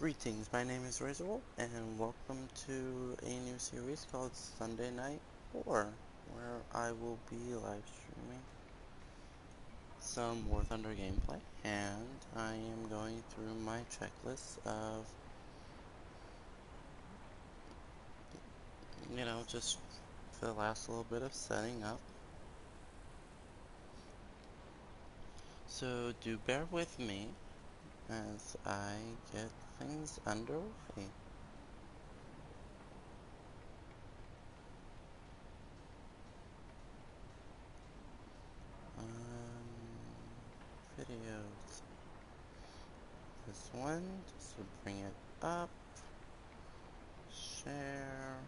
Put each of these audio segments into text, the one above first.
Greetings, my name is Razghost, and welcome to a new series called Sunday Night 4, where I will be live streaming some War Thunder gameplay, and I am going through my checklist of, just the last little bit of setting up. So do bear with me as I get things underway. Videos. This one, just to bring it up. Share.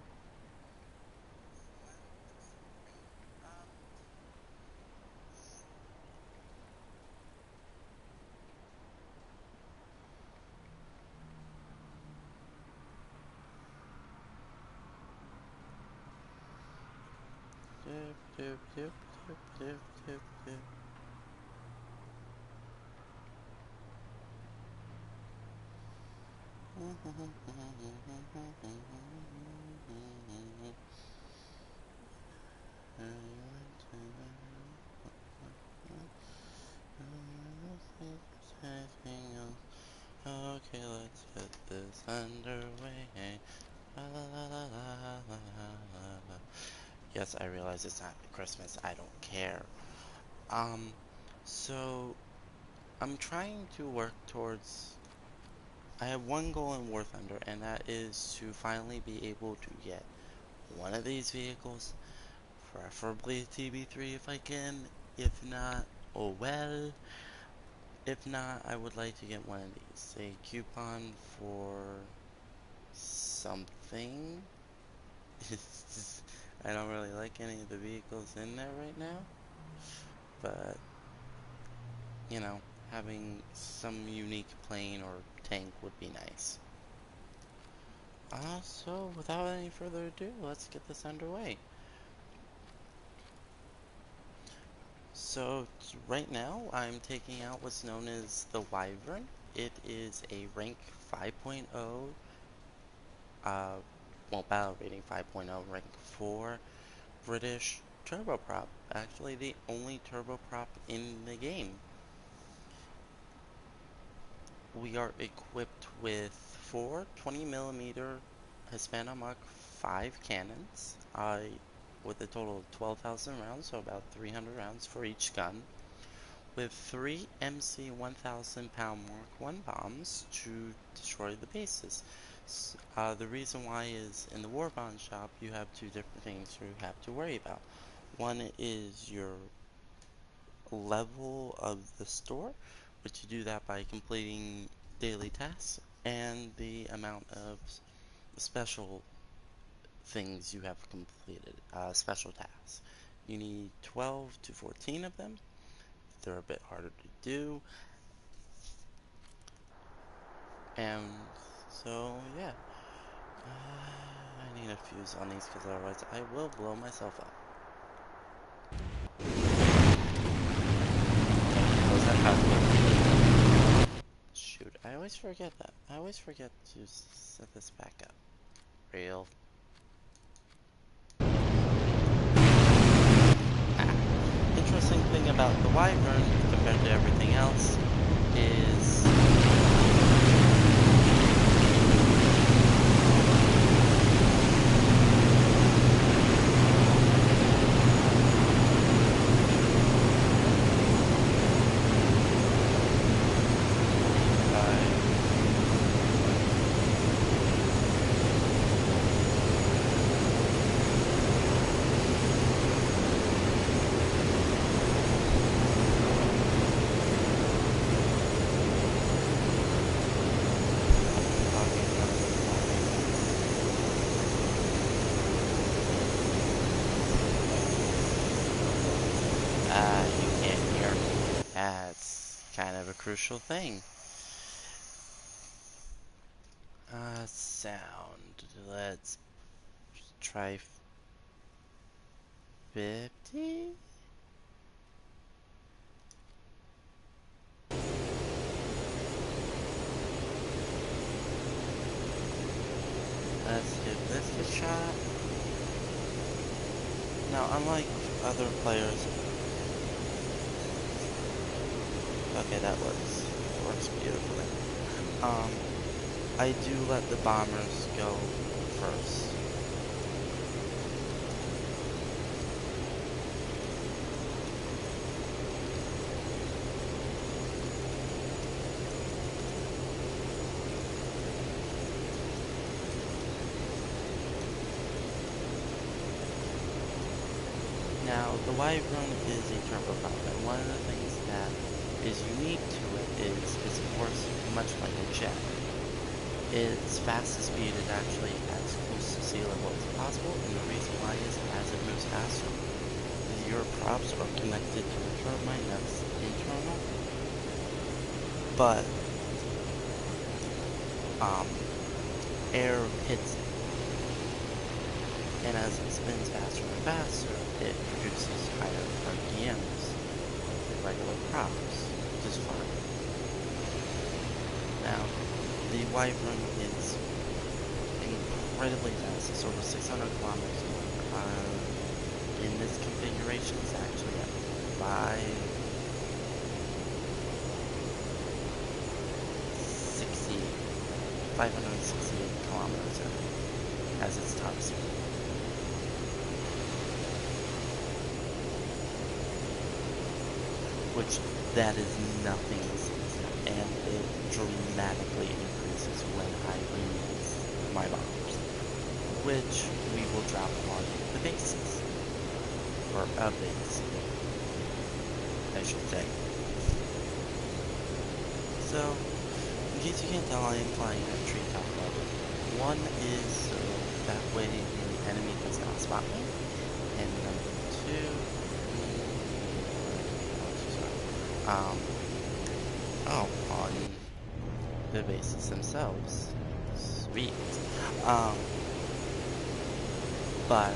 Dip, dip, dip, dip, dip, dip, dip. Okay, let's get this underway. La la la la la la la. Yes, I realize it's not Christmas. I don't care. Um, so I'm trying to work towards. I have one goal in War Thunder, and that is to finally be able to get one of these vehicles, preferably a TB3 if I can. If not, oh well. If not, I would like to get one of these. A coupon for something. I don't really like any of the vehicles in there right now, but having some unique plane or tank would be nice. So without any further ado, let's get this underway. So right now I'm taking out what's known as the Wyvern. It is a rank 5.0, battle rating 5.0, rank 4 British turboprop. Actually the only turboprop in the game. We are equipped with 4 20mm Hispano-Mach 5 cannons, with a total of 12,000 rounds, so about 300 rounds for each gun, with 3 MC 1,000 pound Mark 1 bombs to destroy the bases. The reason why is in the War Bond shop you have two different things you have to worry about. One is your level of the store, which you do that by completing daily tasks, and the amount of special things you have completed, special tasks. You need 12 to 14 of them. They're a bit harder to do. And so, yeah. I need a fuse on these because otherwise I will blow myself up. Was that possible? Shoot, I always forget that. I always forget to set this back up. Real. Interesting thing about the Wyvern compared to everything else is you can't hear. That's kind of a crucial thing. Sound. Let's try 50? Let's give this a shot. Now, unlike other players, okay, that works. It works beautifully. I do let the bombers go first. Now, the Wyvern is a turboprop, and one of the things that is unique to it is of course, much like a jet. Its fastest speed is actually as close to sea level as possible, and the reason why is as it moves faster, your props are connected to the turbine that's internal, but air hits it. And as it spins faster and faster, it produces higher RPMs than regular props, which is fine. Now, the Wyvern is incredibly fast. It's over 600 kilometers an hour. In this configuration, it's actually at 568 kilometers an hour as its top speed. Which that is nothing and it dramatically increases when I release my bombs, which we will drop on the bases, or a base, I should say. So, in case you can't tell, I am flying at treetop level. One is so that way the enemy does not spot me, and number two, on the bases themselves. Sweet. But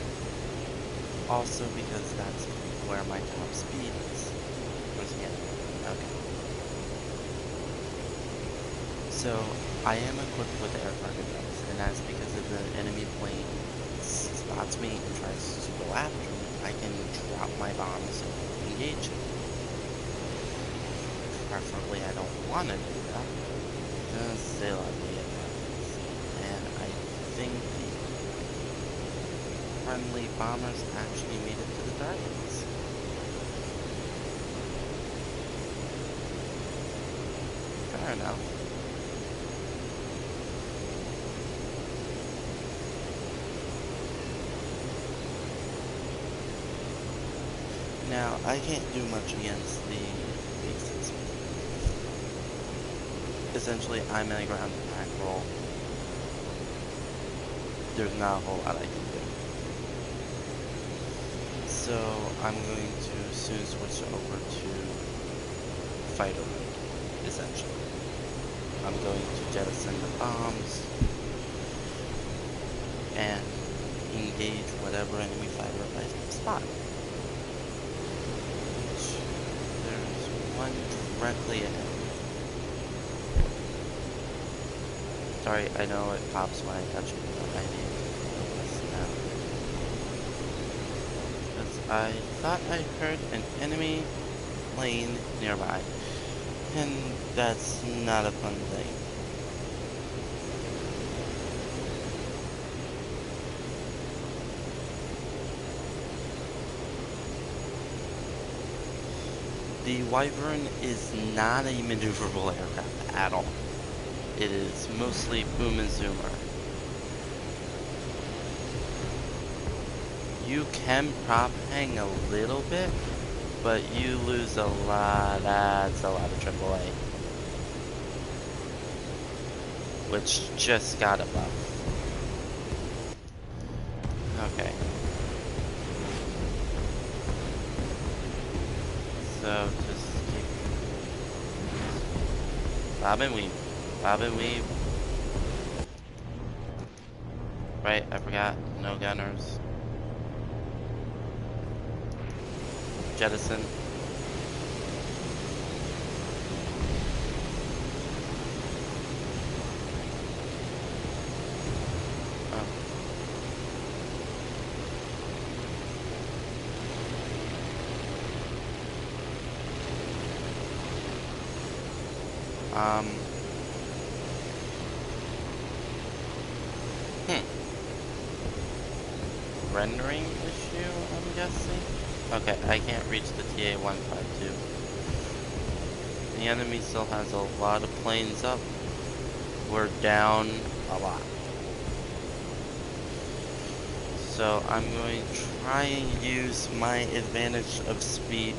also because that's where my top speed is. Where's the enemy? Okay. So, I am equipped with air target guns, and that's because if the enemy plane spots me and tries to go after me, I can drop my bombs and engage it. Preferably, I don't want to do that, because they let me get targets. And I think the friendly bombers actually made it to the targets. Fair enough. Now, I can't do much against the bases. Essentially, I'm in a ground attack roll. There's not a whole lot I can do. So, I'm going to soon switch over to fighter mode, essentially. I'm going to jettison the bombs and engage whatever enemy fighter I spot. There's one directly ahead. Sorry, I know it pops when I touch it, but I need to listen now. Because I thought I heard an enemy plane nearby, and that's not a fun thing. The Wyvern is not a maneuverable aircraft at all. It is mostly boom and zoomer. You can prop hang a little bit, but you lose a lot. That's a lot of AAA. Which just got a buff. Okay. So just keep bob and weave. Bob and weave. Right, I forgot. No gunners. Jettison. Um, Rendering issue, I'm guessing? Okay, I can't reach the TA-152. The enemy still has a lot of planes up. We're down a lot. So I'm going to try and use my advantage of speed,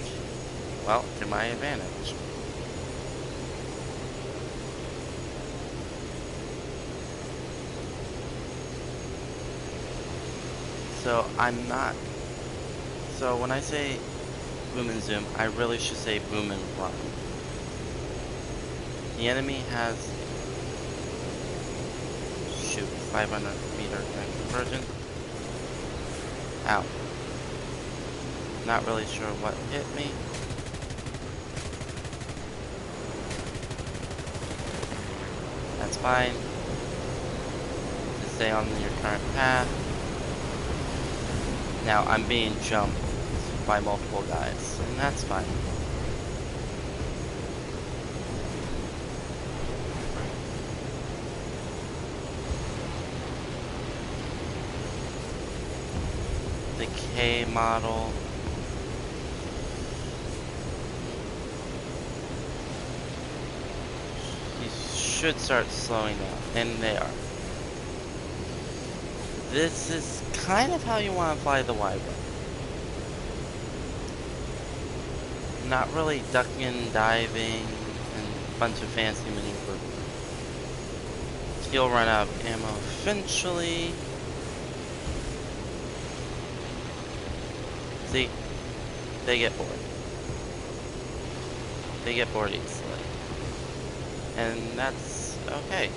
well, to my advantage. So I'm not, so when I say boom and zoom, I really should say boom and run. The enemy has, shoot, 500-meter convergence. Ow. Not really sure what hit me. That's fine. Just stay on your current path. Now I'm being jumped by multiple guys, and that's fine. The K model. He should start slowing down, and they are. This is kind of how you want to fly the wide one. Not really ducking, diving, and a bunch of fancy maneuvers. He'll run out of ammo eventually. See, they get bored. They get bored easily. And that's okay.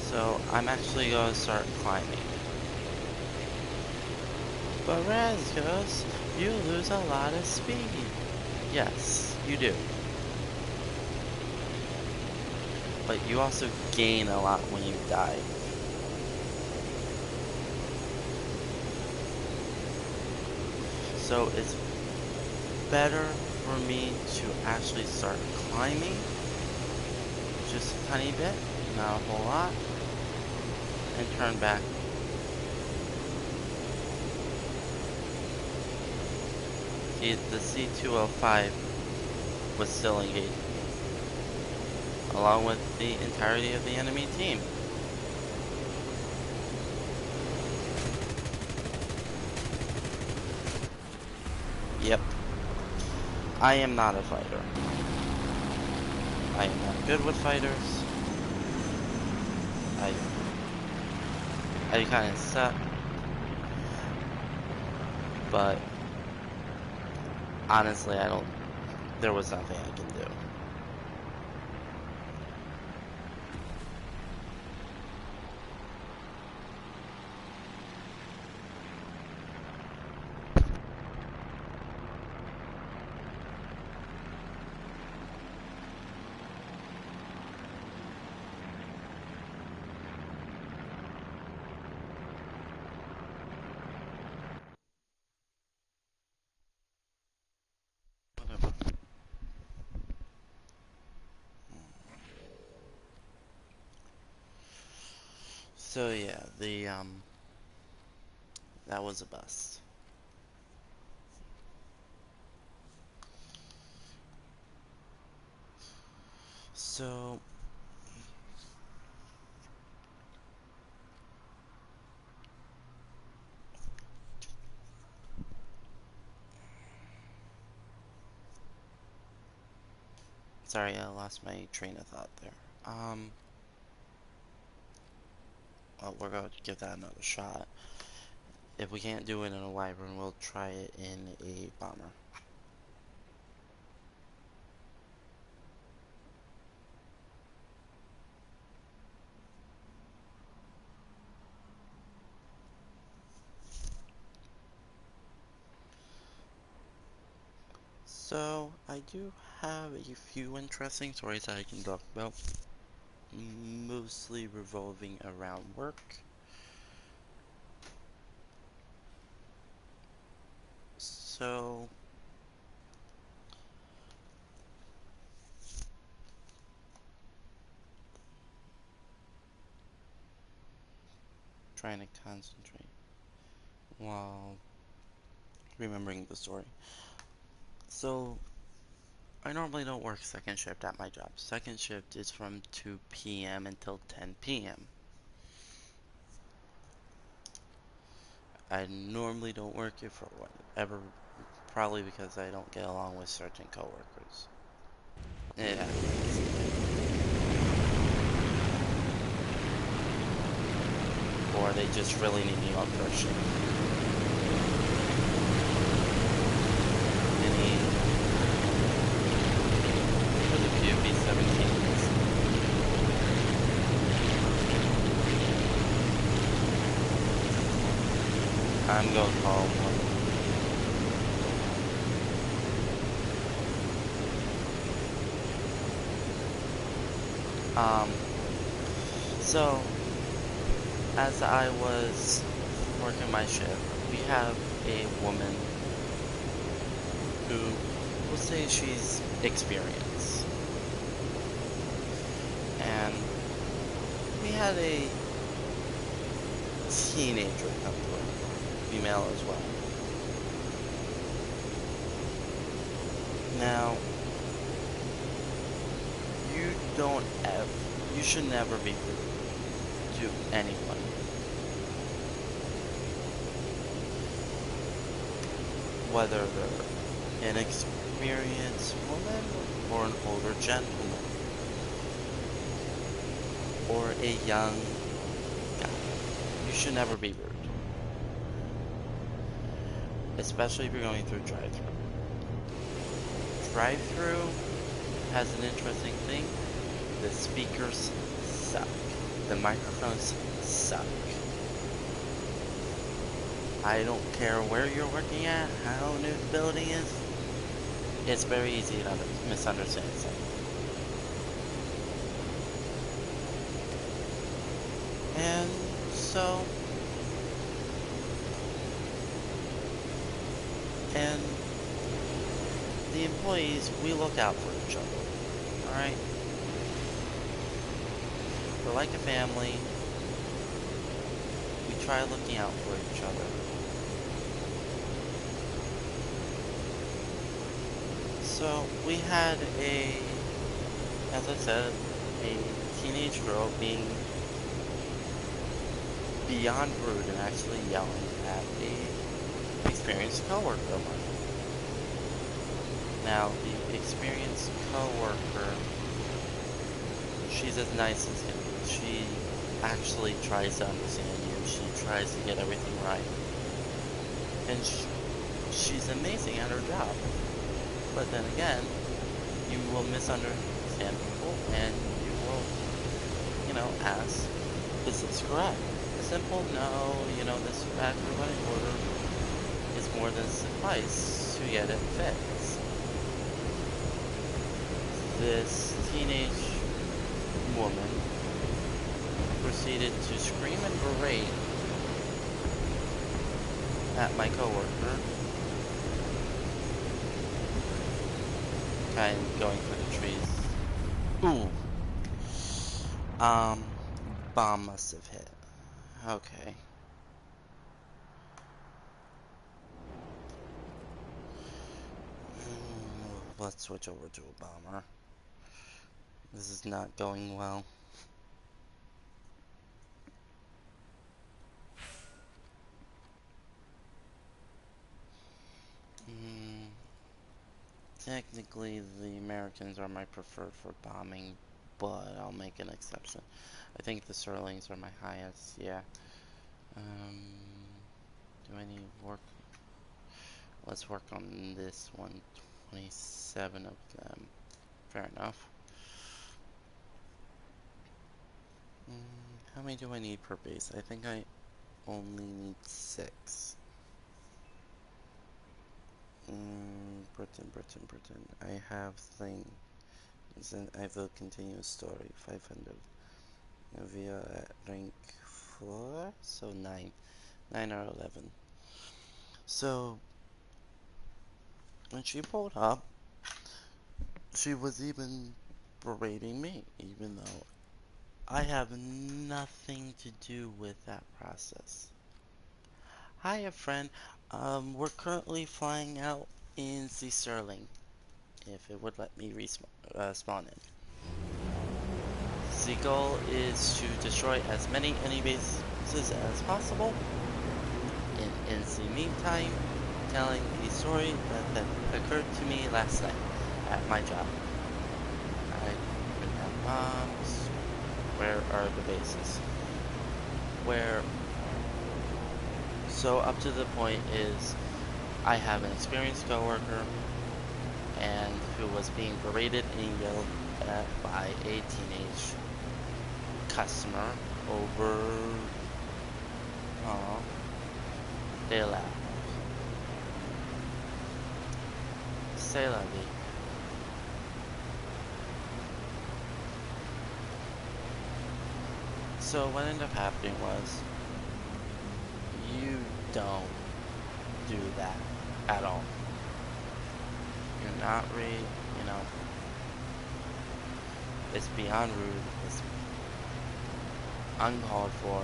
So I'm actually going to start climbing. But Razghost, you lose a lot of speed. Yes, you do. But you also gain a lot when you die. So it's better for me to actually start climbing. Just a tiny bit, not a whole lot. And turn back. See, the C-205 was still engaged, along with the entirety of the enemy team. Yep. I am not a fighter. I am not good with fighters. I kind of suck. But honestly, there was nothing I can do. Whatever. So yeah, that was a bust. So sorry, I lost my train of thought there. Well, we're going to give that another shot. If we can't do it in a wyvern, we'll try it in a bomber. So, I do have a few interesting stories that I can talk about, mostly revolving around work. So, trying to concentrate while remembering the story. So, I normally don't work second shift at my job. Second shift is from 2 p.m. until 10 p.m. I normally don't work it for whatever, probably because I don't get along with certain coworkers. Yeah. Or they just really need me on first shift. Any for the QB 17s. I'm going to call one. So as I was working my shift, we have a woman who we'll say she's experienced. And we had a teenager come through, female as well. Now, you should never be rude to anyone. Whether they're an experienced woman or an older gentleman or a young guy. You should never be rude. Especially if you're going through drive-thru. Drive-thru has an interesting thing. The speakers suck. The microphones suck. I don't care where you're working at, how new the building is. It's very easy to misunderstand something. And so, and the employees, we look out for each other, alright? We're like a family. We try looking out for each other. So, we had as I said, a teenage girl being beyond rude and actually yelling at a experienced coworker of mine. Now, the experienced coworker, she's as nice as can be. She actually tries to understand you. She tries to get everything right. And she's amazing at her job. But then again, you will misunderstand people and you will, ask, is this correct? A simple no, this fact we're going to order is more than suffice to get it fixed. This teenage woman proceeded to scream and berate at my coworker, kind of going for the trees. Ooh. Bomb must have hit. Okay. Let's switch over to a bomber. This is not going well. Technically, the Americans are my preferred for bombing, but I'll make an exception. I think the Sterlings are my highest, yeah. Do I need work? Let's work on this one. 27 of them. Fair enough. How many do I need per base? I think I only need 6. Britain. I have thing. I will continue story. 500. We are at rank 4, so 9. 9 or 11. So, when she pulled up, she was even berating me, even though I have nothing to do with that process. Hiya, friend. We're currently flying out in the Sterling, if it would let me spawn in. The goal is to destroy as many enemy bases as possible, and in the meantime, telling a story that occurred to me last night at my job. I even have bombs. Where are the bases? So up to the point is, I have an experienced coworker and who was being berated and yelled at by a teenage customer over, oh, they laugh. C'est la vie. So what ended up happening was, you don't do that at all. You're not you know, it's beyond rude, it's uncalled for,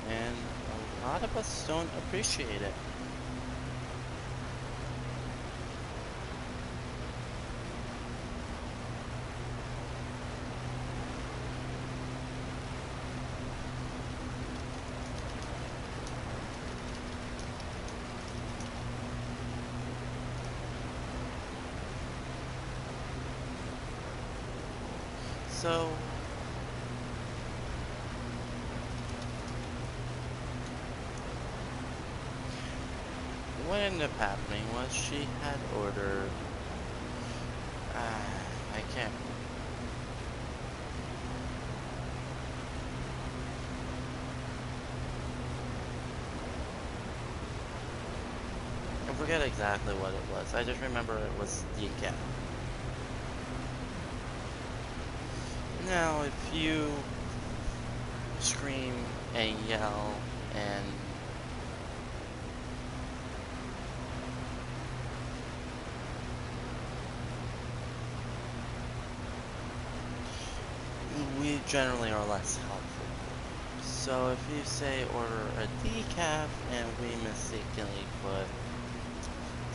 and a lot of us don't appreciate it. So, what ended up happening was she had ordered, I can't, I forget exactly what it was. I just remember it was decaf. Now, if you scream and yell and we generally are less helpful. So if you say order a decaf and we mistakenly put,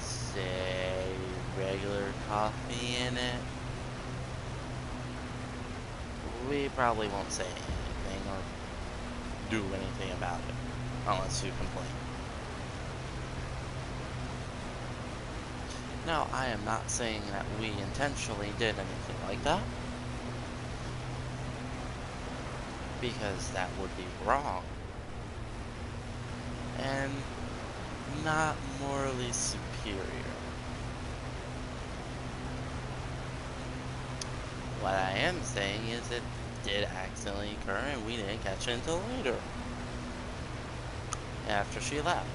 say, regular coffee in it, we probably won't say anything or do anything about it unless you complain. Now, I am not saying that we intentionally did anything like that, because that would be wrong and not morally superior. What I am saying is it did accidentally occur and we didn't catch it until later, after she left.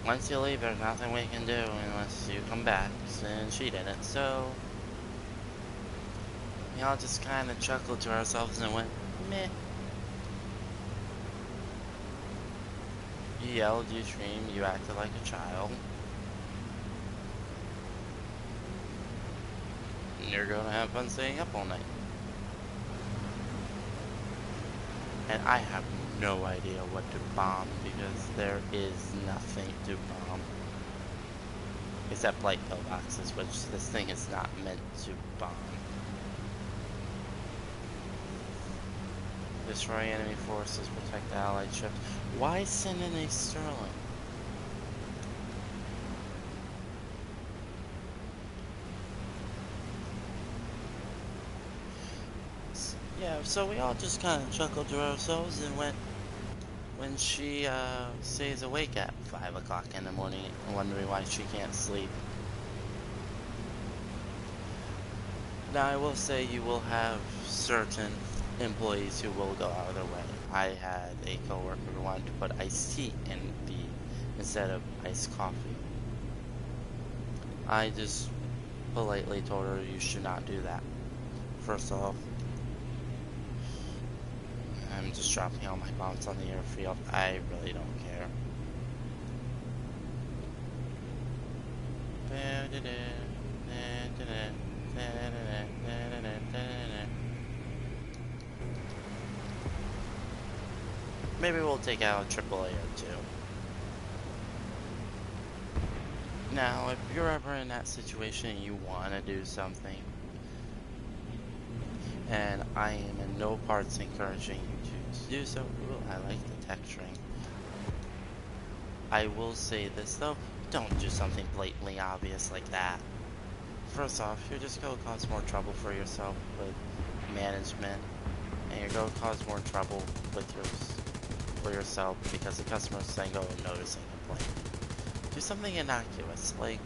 Once you leave, there's nothing we can do unless you come back, and she didn't, so we all just kind of chuckled to ourselves and went, meh. You yelled, you screamed, you acted like a child. And you're gonna have fun staying up all night. And I have no idea what to bomb, because there is nothing to bomb. Except light pillboxes, which this thing is not meant to bomb. Destroy enemy forces, protect allied ships. Why send in a Sterling? Yeah, so we all just kind of chuckled to ourselves and went, when she stays awake at 5 o'clock in the morning and wondering why she can't sleep. Now, I will say you will have certain employees who will go out of their way. I had a coworker who wanted to put iced tea in instead of iced coffee. I just politely told her you should not do that. First off, I'm just dropping all my bombs on the airfield. I really don't care. Maybe we'll take out a AAA or two. Now, if you're ever in that situation and you want to do something, and I am in no parts encouraging you to do so, ooh, I like the texturing. I will say this though, don't do something blatantly obvious like that. First off, you're just going to cause more trouble for yourself with management, and you're going to cause more trouble with yourself because the customers then go and notice and complain. Do something innocuous, like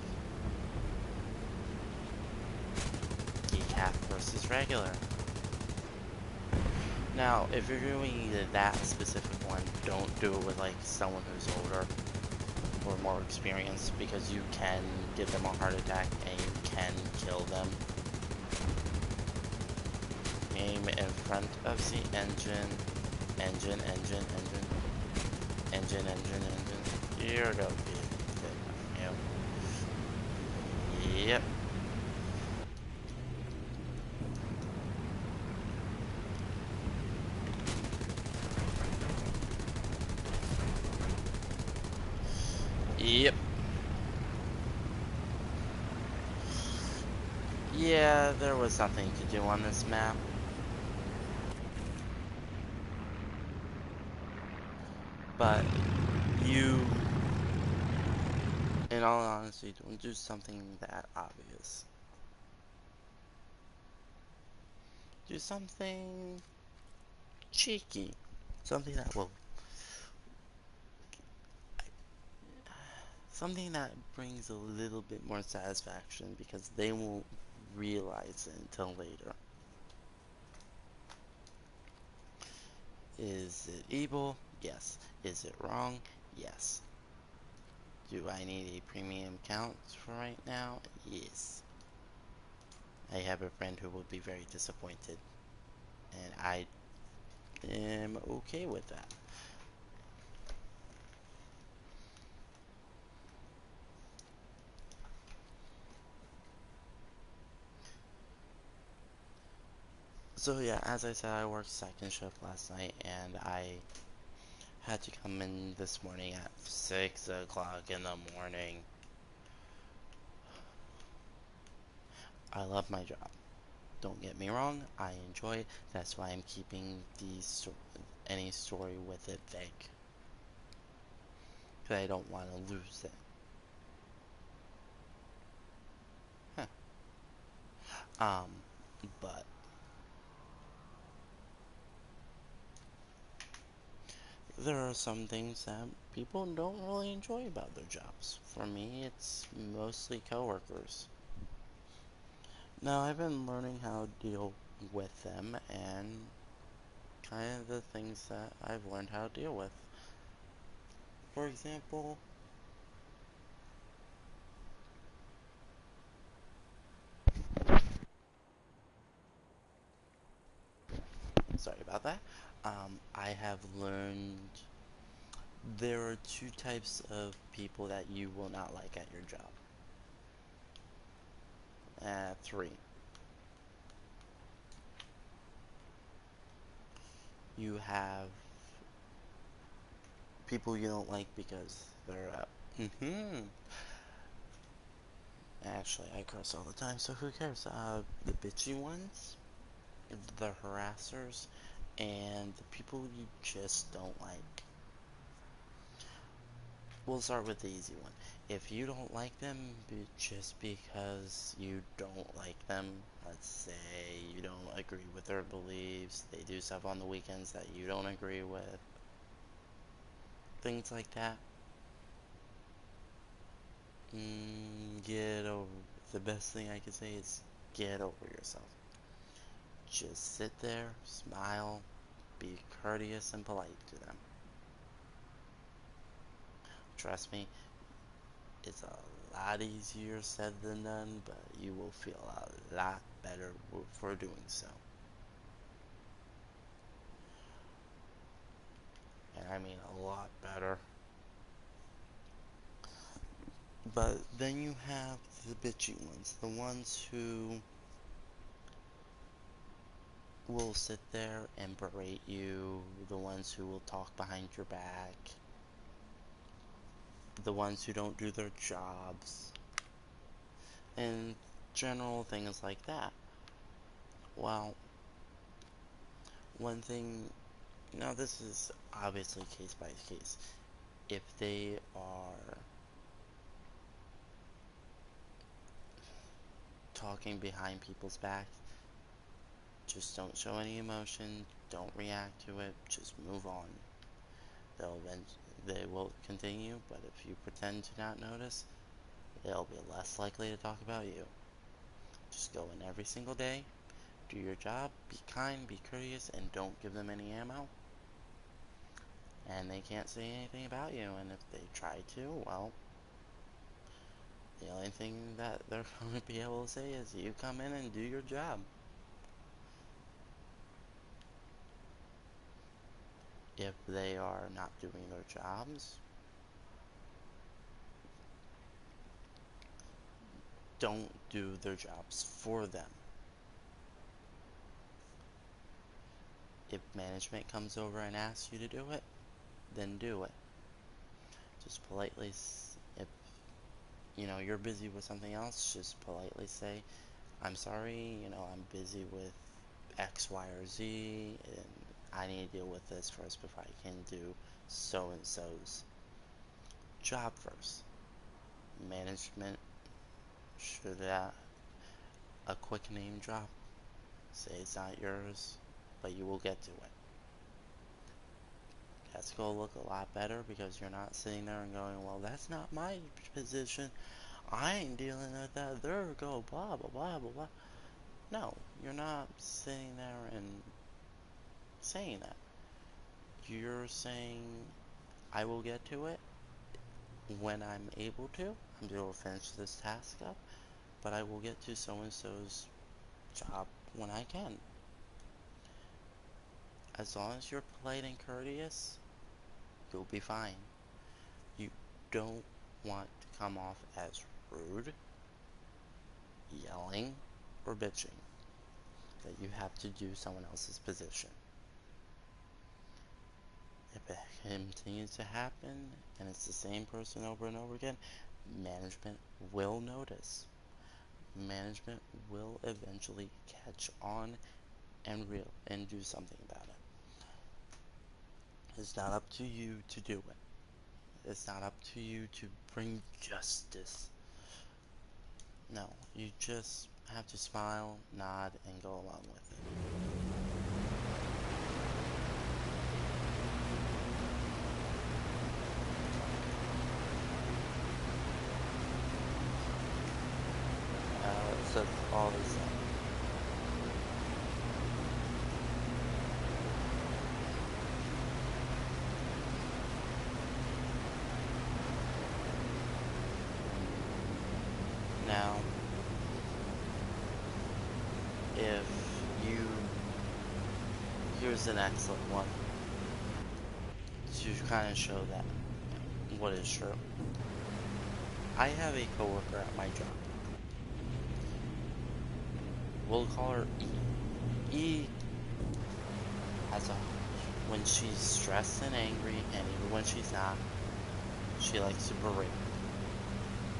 decaf versus regular. Now, if you're doing that specific one, don't do it with like someone who's older or more experienced, because you can give them a heart attack and you can kill them. Aim in front of the engine. Engine. You're gonna be good. Yep. Yep. Yeah, there was something to do on this map. But you, in all honesty, don't do something that obvious. Do something cheeky. Something that will... Something that brings a little bit more satisfaction, because they won't realize it until later. Is it evil? Yes. Is it wrong? Yes. Do I need a premium count for right now? Yes. I have a friend who will be very disappointed, and I am okay with that. So yeah, as I said, I worked second shift last night, and I had to come in this morning at 6 o'clock in the morning. I love my job. Don't get me wrong, I enjoy it. That's why I'm keeping any story with it vague. Because I don't want to lose it. Huh. But there are some things that people don't really enjoy about their jobs. For me, it's mostly coworkers. Now, I've been learning how to deal with them, and kind of the things that I've learned how to deal with. For example, sorry about that. I have learned there are two types of people that you will not like at your job. Three. You have people you don't like because they're Actually, I curse all the time, so who cares? The bitchy ones, the harassers, and the people you just don't like. We'll start with the easy one. If you don't like them just because you don't like them, let's say you don't agree with their beliefs, they do stuff on the weekends that you don't agree with, things like that, get over. The best thing I can say is get over yourself. Just sit there, smile, be courteous and polite to them. Trust me, it's a lot easier said than done, but you will feel a lot better for doing so. And I mean a lot better. But then you have the bitchy ones, the ones who will sit there and berate you, the ones who will talk behind your back, the ones who don't do their jobs, and general things like that. Well, one thing, now this is obviously case by case. If they are talking behind people's backs, just don't show any emotion, don't react to it, just move on. They will continue, but if you pretend to not notice, they'll be less likely to talk about you. Just go in every single day, do your job, be kind, be courteous, and don't give them any ammo. And they can't say anything about you, and if they try to, well, the only thing that they're going to be able to say is you come in and do your job. If they are not doing their jobs, don't do their jobs for them. If management comes over and asks you to do it, then do it. Just politely, if you're busy with something else, just politely say, I'm sorry, I'm busy with X, Y, or Z, and I need to deal with this first before I can do so-and-so's job first. Management should have a quick name drop. Say it's not yours, but you will get to it. That's going to look a lot better because you're not sitting there and going, well, that's not my position. I ain't dealing with that. There go, blah, blah, blah, blah, blah. No, you're not sitting there and saying that. You're saying, I will get to it when I'm able to. I'm going to finish this task up, but I will get to so-and-so's job when I can. As long as you're polite and courteous, you'll be fine. You don't want to come off as rude, yelling, or bitching that you have to do someone else's position. If it continues to happen and it's the same person over and over again, management will notice. Management will eventually catch on and do something about it. It's not up to you to do it. It's not up to you to bring justice. No, you just have to smile, nod, and go along with it. So all the same. Now, if you, here's an excellent one to kind of show that what is true. I have a coworker at my job. We'll call her E. E has a, when she's stressed and angry, and even when she's not, she likes to berate me.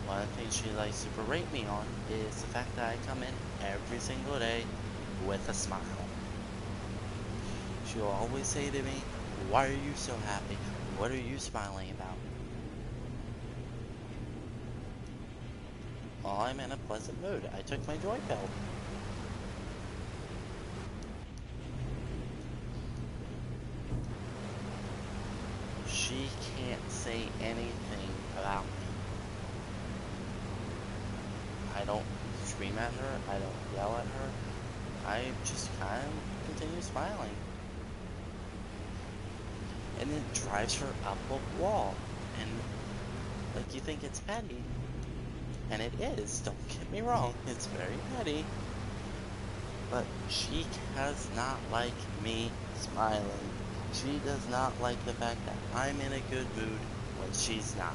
One of the things she likes to berate me on is the fact that I come in every single day with a smile. She'll always say to me, why are you so happy? What are you smiling about? Well, I'm in a pleasant mood. I took my joy pill. She can't say anything about me. I don't scream at her, I don't yell at her, I just kind of continue smiling. And it drives her up a wall. And, like, you think it's petty. And it is, don't get me wrong, it's very petty. But she does not like me smiling. She does not like the fact that I'm in a good mood when she's not.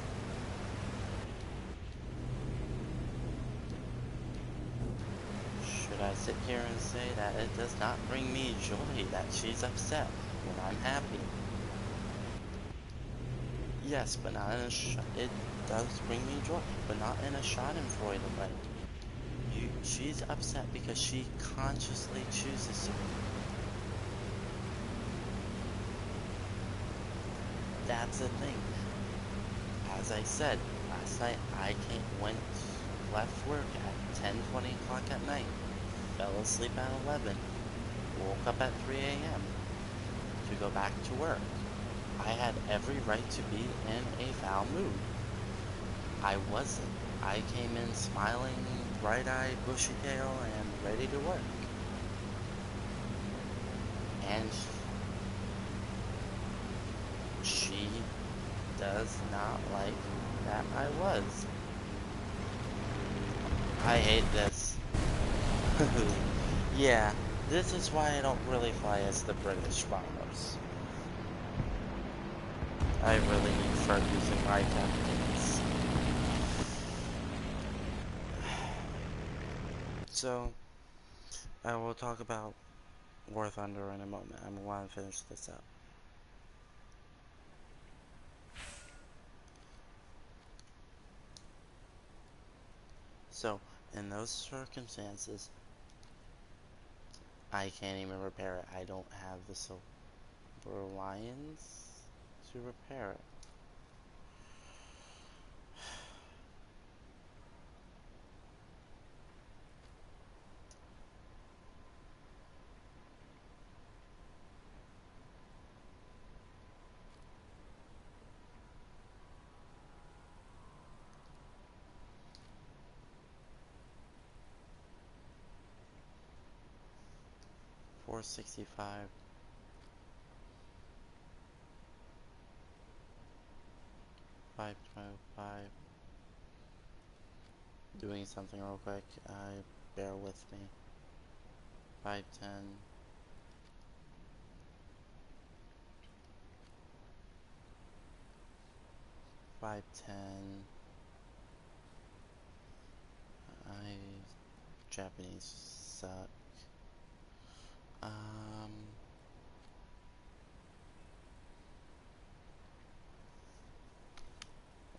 Should I sit here and say that it does not bring me joy that she's upset when I'm happy? Yes, but not in a it does bring me joy, but not in a schadenfreude way. She's upset because she consciously chooses to. That's the thing. As I said, last night left work at 10:20 o'clock at night, fell asleep at 11, woke up at 3 a.m. to go back to work. I had every right to be in a foul mood. I wasn't. I came in smiling, bright-eyed, bushy-tailed, and ready to work. And she does not like that I was. I hate this. Yeah, this is why I don't really fly as the British bombers. I really need Fergus in my captains. So, I will talk about War Thunder in a moment. I want to finish this up. So, in those circumstances, I can't even repair it. I don't have the Silver Lions to repair it. $465. $525. Doing something real quick. Bear with me. 510. 510. Japanese suck.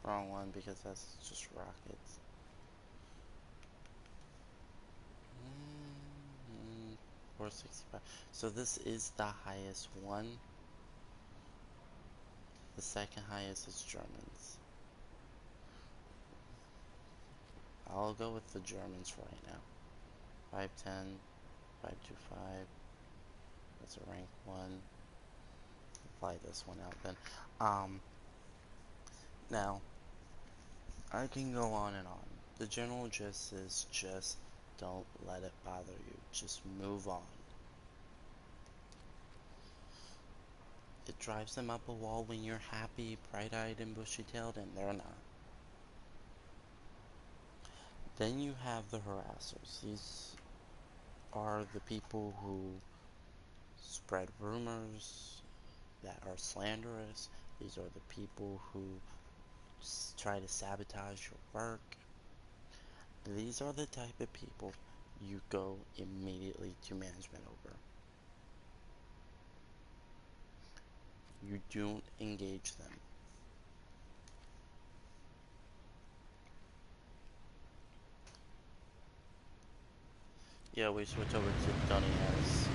Wrong one because that's just rockets. 465. So this is the highest one. The second highest is Germans. I'll go with the Germans for right now. 510, 525. That's a rank 1. Fly this one out then. Now, I can go on and on. The general gist is just don't let it bother you. Just move on. It drives them up a wall when you're happy, bright-eyed, and bushy-tailed, and they're not. Then you have the harassers. These are the people who spread rumors that are slanderous. These are the people who try to sabotage your work. These are the type of people you go immediately to management over. You don't engage them. Yeah, we switch over to Tony Harris.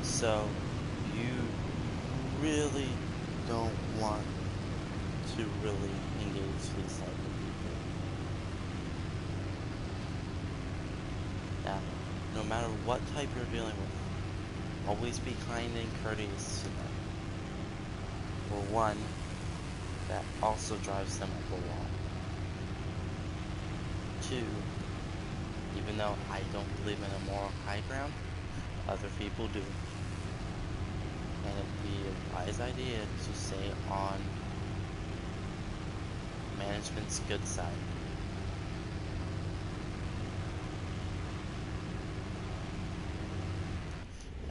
So, you really don't want to really engage these type of people. Now, no matter what type you're dealing with, always be kind and courteous to them. For one, that also drives them up a wall. Two, even though I don't believe in a moral high ground, other people do. And it'd be a wise idea to stay on management's good side.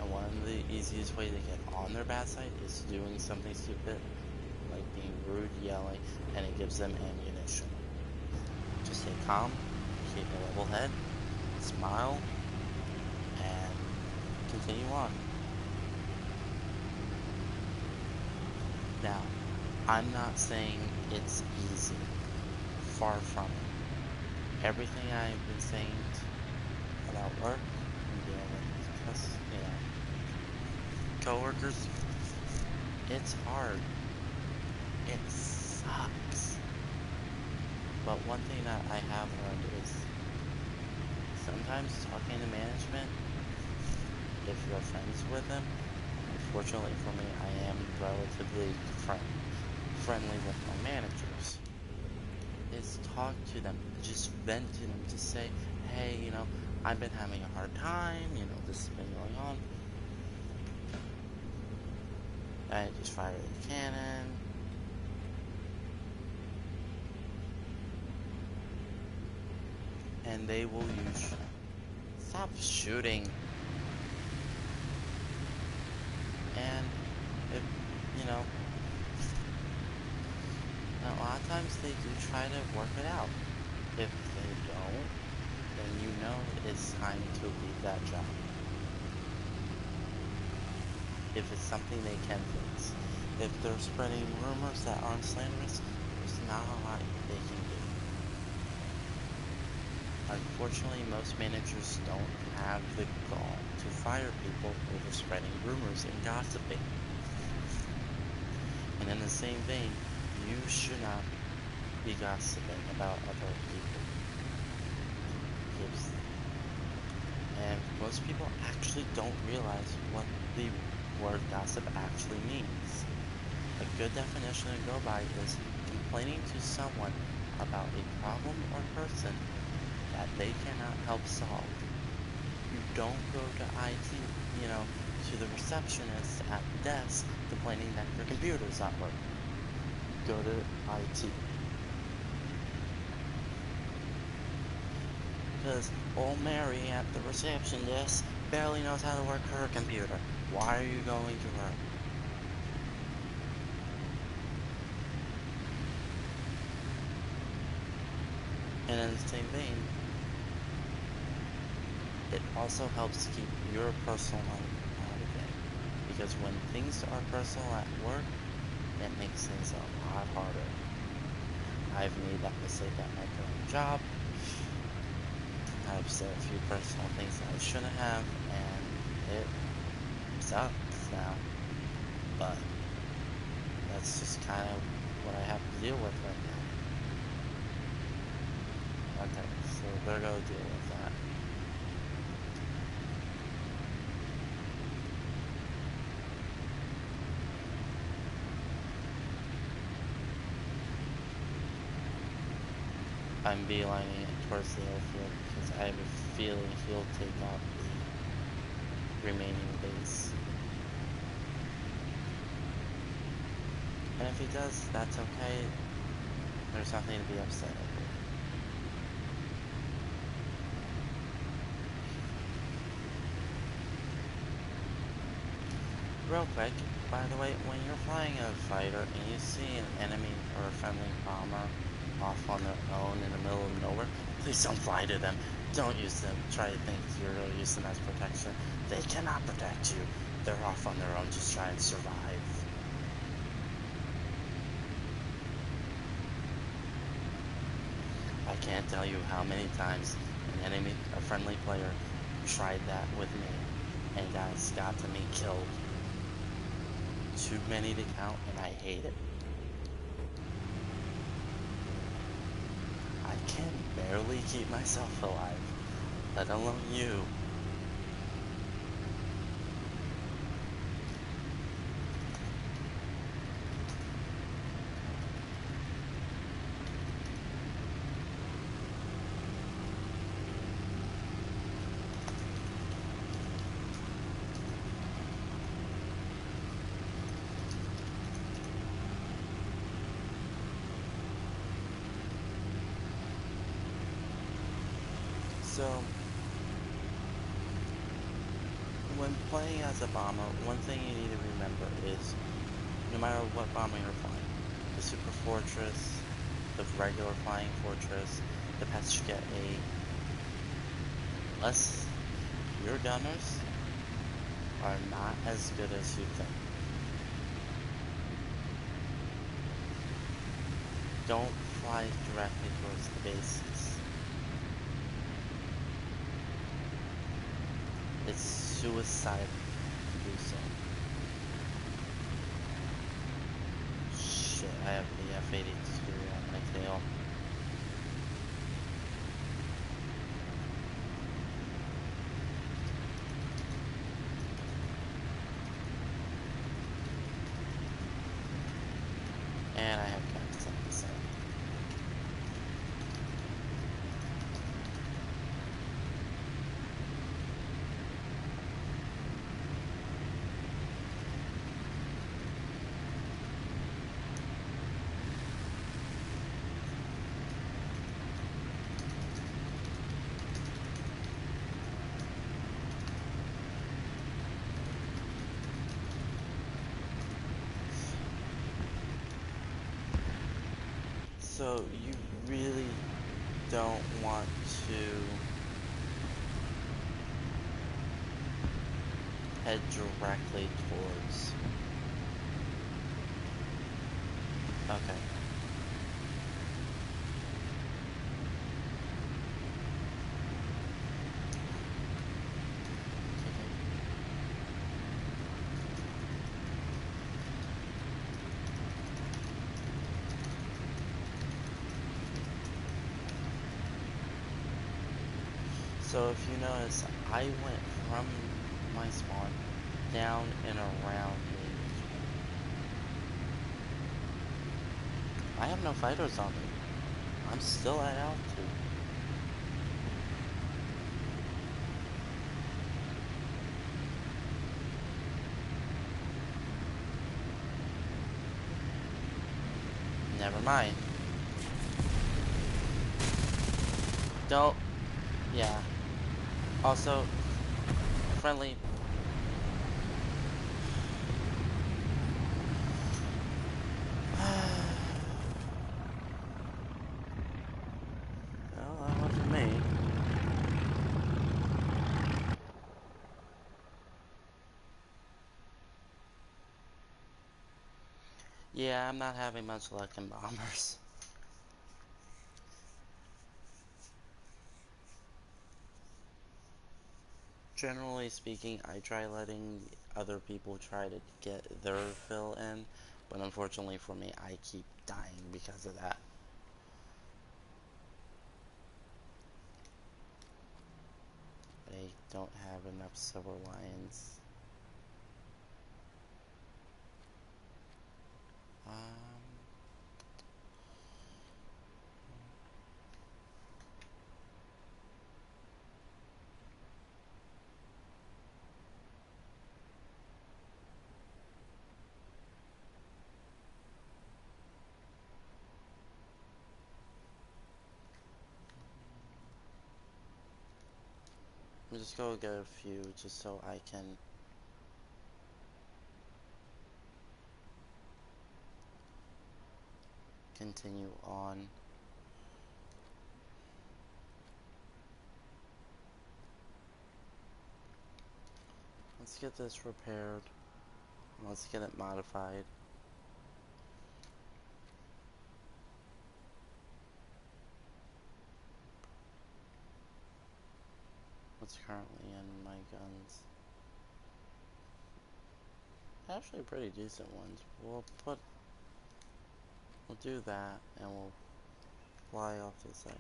And one of the easiest way to get on their bad side is doing something stupid, like being rude, yelling, and it gives them ammunition. Just stay calm, keep a level head, smile, and continue on. Now, I'm not saying it's easy. Far from it. Everything I've been saying about work and dealing with, coworkers, it's hard. It sucks. But one thing that I have learned is sometimes talking to management, if you're friends with them, unfortunately for me, I am relatively friendly with my managers, is talk to them, just vent to them, just say, hey, I've been having a hard time, this has been going on. I just fired a cannon. And they will use, stop shooting. And if, a lot of times they do try to work it out. If they don't, then it's time to leave that job. If it's something they can fix. If they're spreading rumors that aren't slanderous, there's not a lot they can do. Unfortunately, most managers don't have the gall to fire people over spreading rumors and gossiping. And in the same vein, you should not be gossiping about other people. And most people actually don't realize what the word gossip actually means. A good definition to go by is complaining to someone about a problem or person that they cannot help solve. You don't go to IT, to the receptionist at the desk complaining that your computer's not working. Go to IT. Because old Mary at the reception desk barely knows how to work her computer. Why are you going to her? And in the same vein, it also helps keep your personal life out of it. Because when things are personal at work, it makes things a lot harder. I've made that mistake at my current job. I've said a few personal things that I shouldn't have, and it sucks now. But that's just kind of what I have to deal with right now. Okay, so they're gonna deal with that. I'm beelining it towards the airfield because I have a feeling he'll take out the remaining base. And if he does, that's okay. There's nothing to be upset over. Real quick, by the way, when you're flying a fighter and you see an enemy or a friendly bomber off on their own in the middle of nowhere, please don't fly to them. Don't use them. Try to think you're going to use them as protection. They cannot protect you. They're off on their own. Just try and survive. I can't tell you how many times a friendly player, tried that with me, and guys got to me killed. Too many to count, and I hate it. I can barely keep myself alive, let alone you. So, when playing as a bomber, one thing you need to remember is no matter what bomber you're flying, the Super Fortress, the regular Flying Fortress, the Pesca A, unless your gunners are not as good as you think. Don't fly directly towards the bases. It's suicide to do so. Shit, I have the F-82 on my tail. And I have cactus on the side. So you really don't want to head directly towards. Okay. So if you notice, I went from my spawn down and around the. I have no fighters on me. I'm still at altitude. Never mind. Don't. Yeah. Also, friendly. Well, that wasn't me. Yeah, I'm not having much luck in bombers. Generally speaking, I try letting other people try to get their fill in, but unfortunately for me, I keep dying because of that. I don't have enough silver lions. Um, I'm just gonna get a few just so I can continue on. Let's get this repaired. Let's get it modified. What's currently in my guns? Actually pretty decent ones. We'll do that and we'll fly off to the side.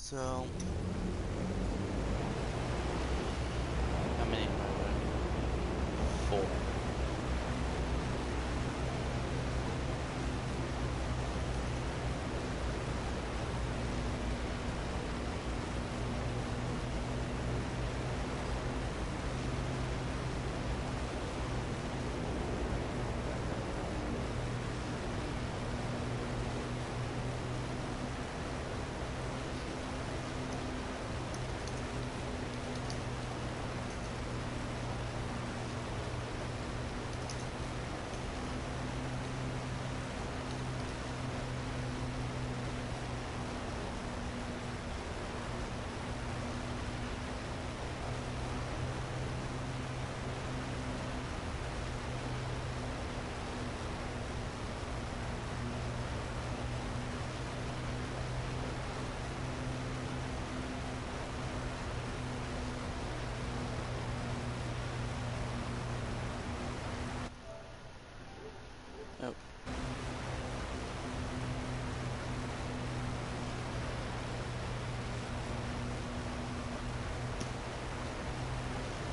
So, how many am I running? 4.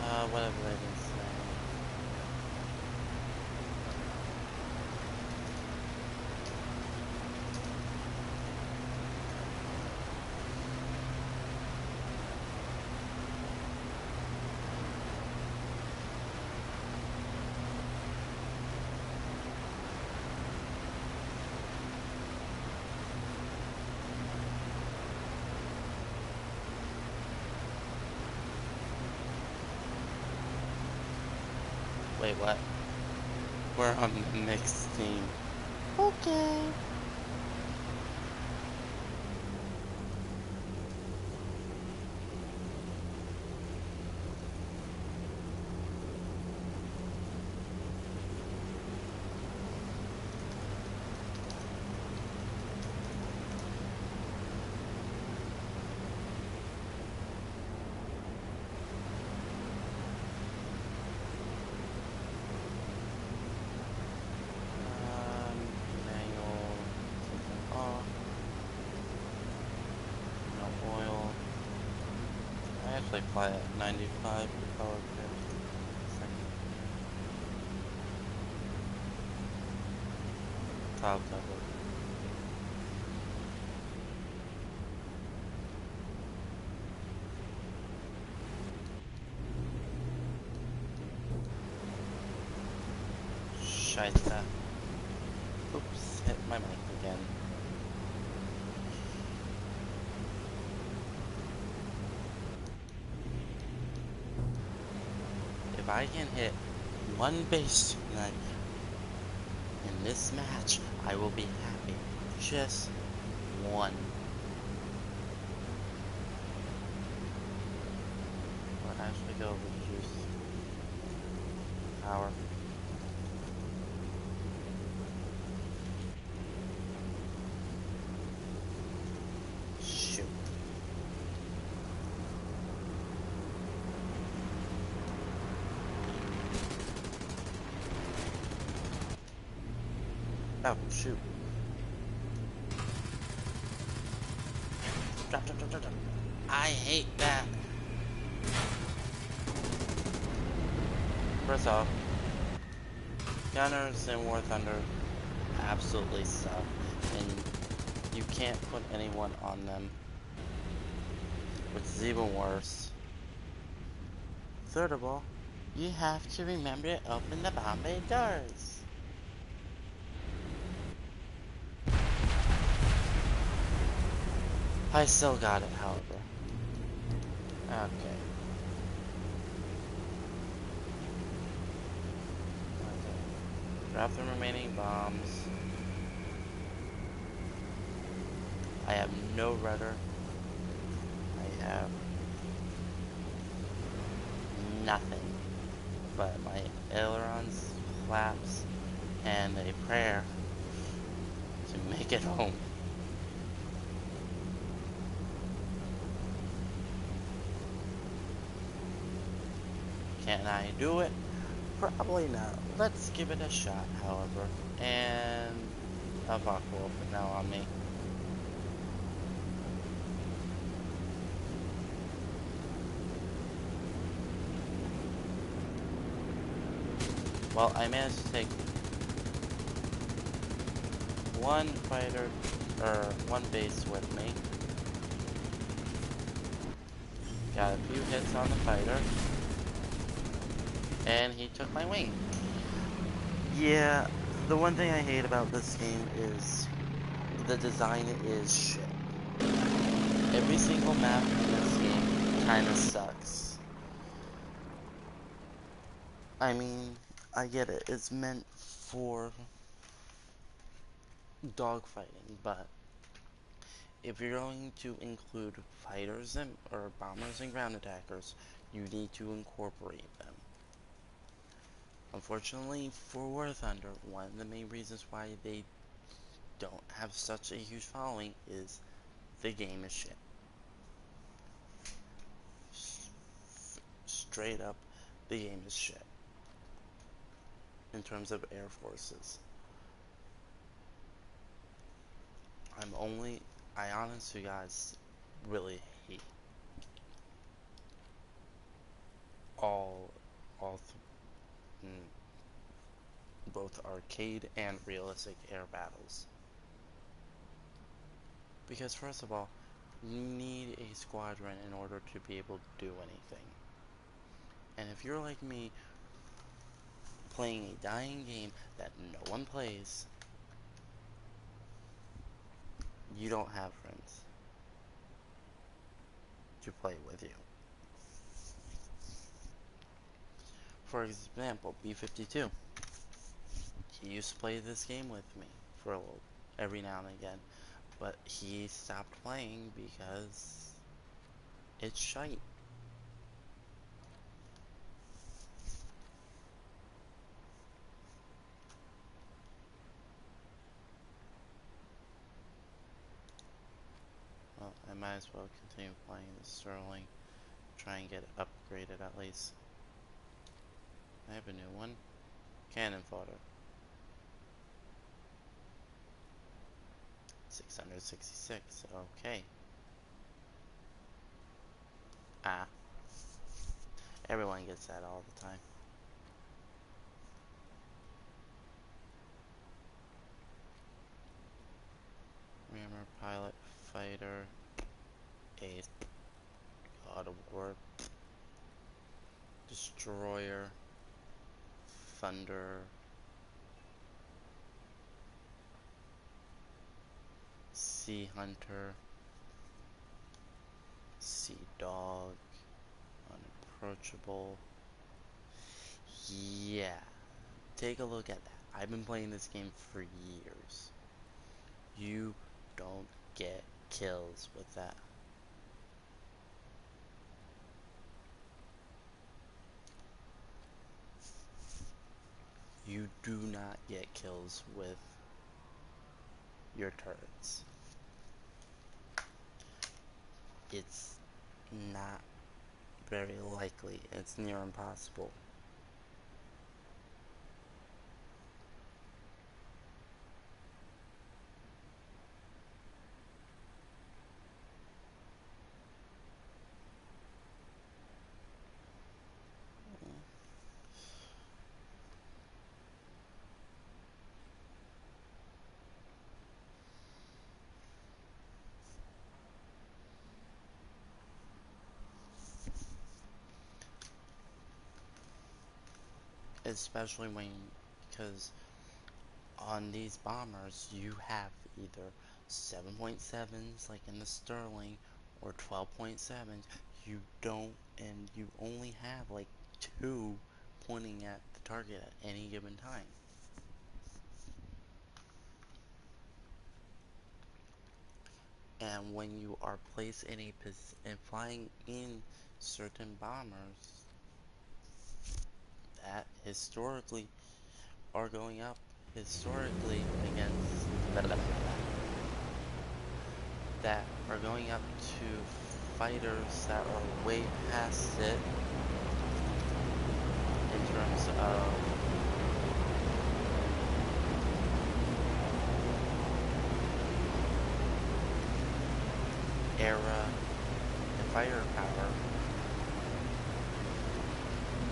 Oh, what have I been saying? Wait, what? We're on the mixed team. Okay. Manual. Off. No oil. I actually fly at 95 for power grid. Second. Cloud cover. Scheisse. Oops, hit my mic again. If I can hit one base tonight in this match, I will be happy. Just one. But I actually go reduce power. Shoot. Oh, shoot. Drop, drop, drop, drop, drop. I hate that. First off, Gunners in War Thunder absolutely suck, and you can't put anyone on them, which is even worse. Third of all, you have to remember to open the bomb bay doors. I still got it, however. Okay. Drop the remaining bombs. I have no rudder. I have nothing but my ailerons, flaps, and a prayer to make it home. Can I do it? Probably not. Let's give it a shot, however. And a buck will open now on me. Well, I managed to take one fighter, or one base with me. Got a few hits on the fighter. And he took my wing. Yeah, the one thing I hate about this game is the design is shit. Every single map in this game kinda sucks. I mean, I get it, it's meant for dogfighting, but if you're going to include fighters and or bombers and ground attackers, you need to incorporate them. Unfortunately, for War Thunder, one of the main reasons why they don't have such a huge following is the game is shit. Straight up, the game is shit. In terms of air forces. I honestly guys really hate all, all, both arcade and realistic air battles. Because first of all, you need a squadron in order to be able to do anything. And if you're like me, playing a dying game that no one plays, you don't have friends to play with you. For example, B-52. He used to play this game with me for a little, every now and again, but he stopped playing because it's shite. Well, I might as well continue playing the Sterling, try and get it upgraded at least. I have a new one. Cannon fodder. 666, okay. Ah. Everyone gets that all the time. Rammer, pilot, fighter, ace, God of War, destroyer, thunder, sea hunter, sea dog, unapproachable. Yeah, take a look at that. I've been playing this game for years. You don't get kills with that. You do not get kills with your turrets. It's not very likely. It's near impossible. Especially because on these bombers you have either 7.7s like in the Sterling or 12.7s. You don't, and you only have like 2 pointing at the target at any given time. And when you are placed in a position and flying in certain bombers that historically are going up historically against that are going up to fighters that are way past it in terms of era and firepower,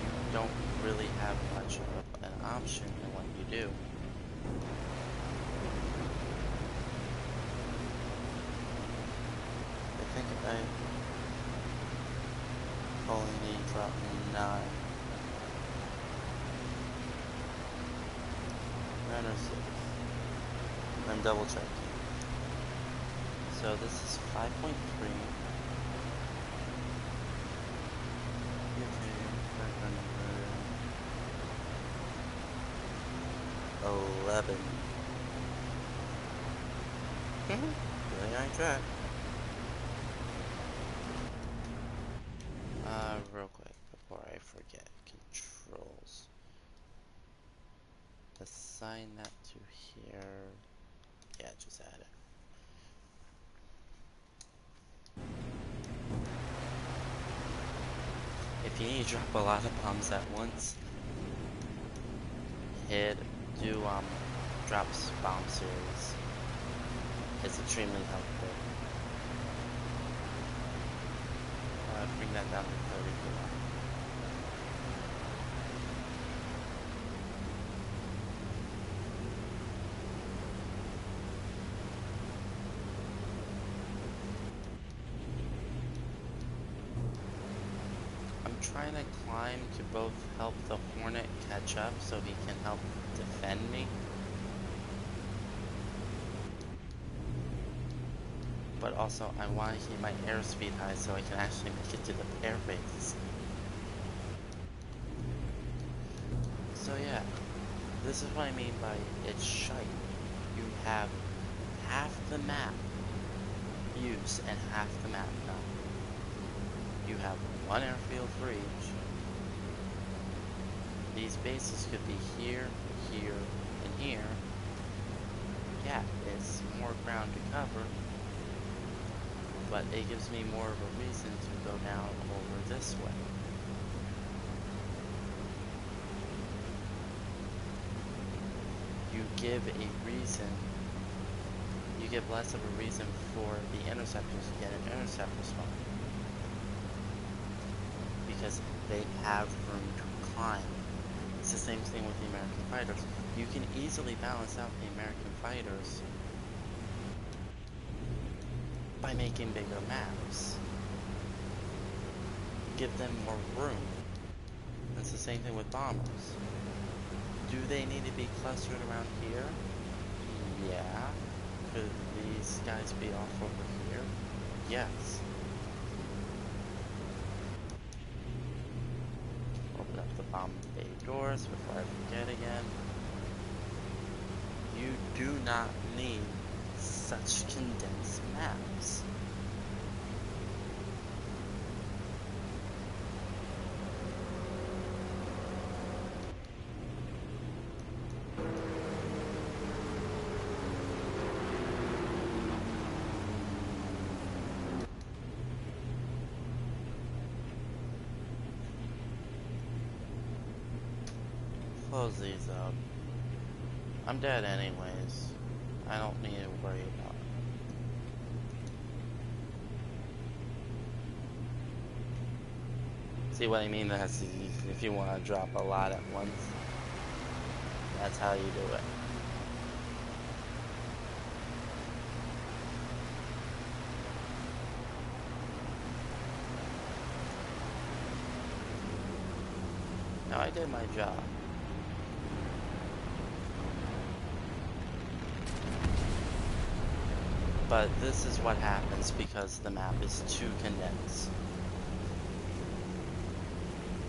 you don't really have much of an option in what you do. I think I only need to drop 9. 9 or 6. I'm double checking. So this is 5.3. Okay, 11. Really on track. Real quick, before I forget, controls. Assign that to here. Yeah, just add it. If you need to drop a lot of bombs at once, do drops bomb series. It's extremely helpful. Bring that down to 34. I'm trying to climb to both help the Hornet catch up so he can help defend me. But also, I want to keep my airspeed high so I can actually make it to the airbase. So yeah, this is what I mean by it's shite. You have half the map used and half the map not. You have one airfield for each. These bases could be here, here, and here. Yeah, it's more ground to cover, but it gives me more of a reason to go down over this way. You give a reason, you give less of a reason for the interceptors to get an interceptor spawn. Because they have room to climb. It's the same thing with the American fighters. You can easily balance out the American fighters by making bigger maps. Give them more room. It's the same thing with bombers. Do they need to be clustered around here? Yeah. Could these guys be off over here? Yes. Open up the bomb bay doors before I forget again. You do not need such condensed maps. Close these up. I'm dead anyways. I don't need to worry about it. See what I mean? That's if you want to drop a lot at once. That's how you do it. Now I did my job. But this is what happens because the map is too condensed.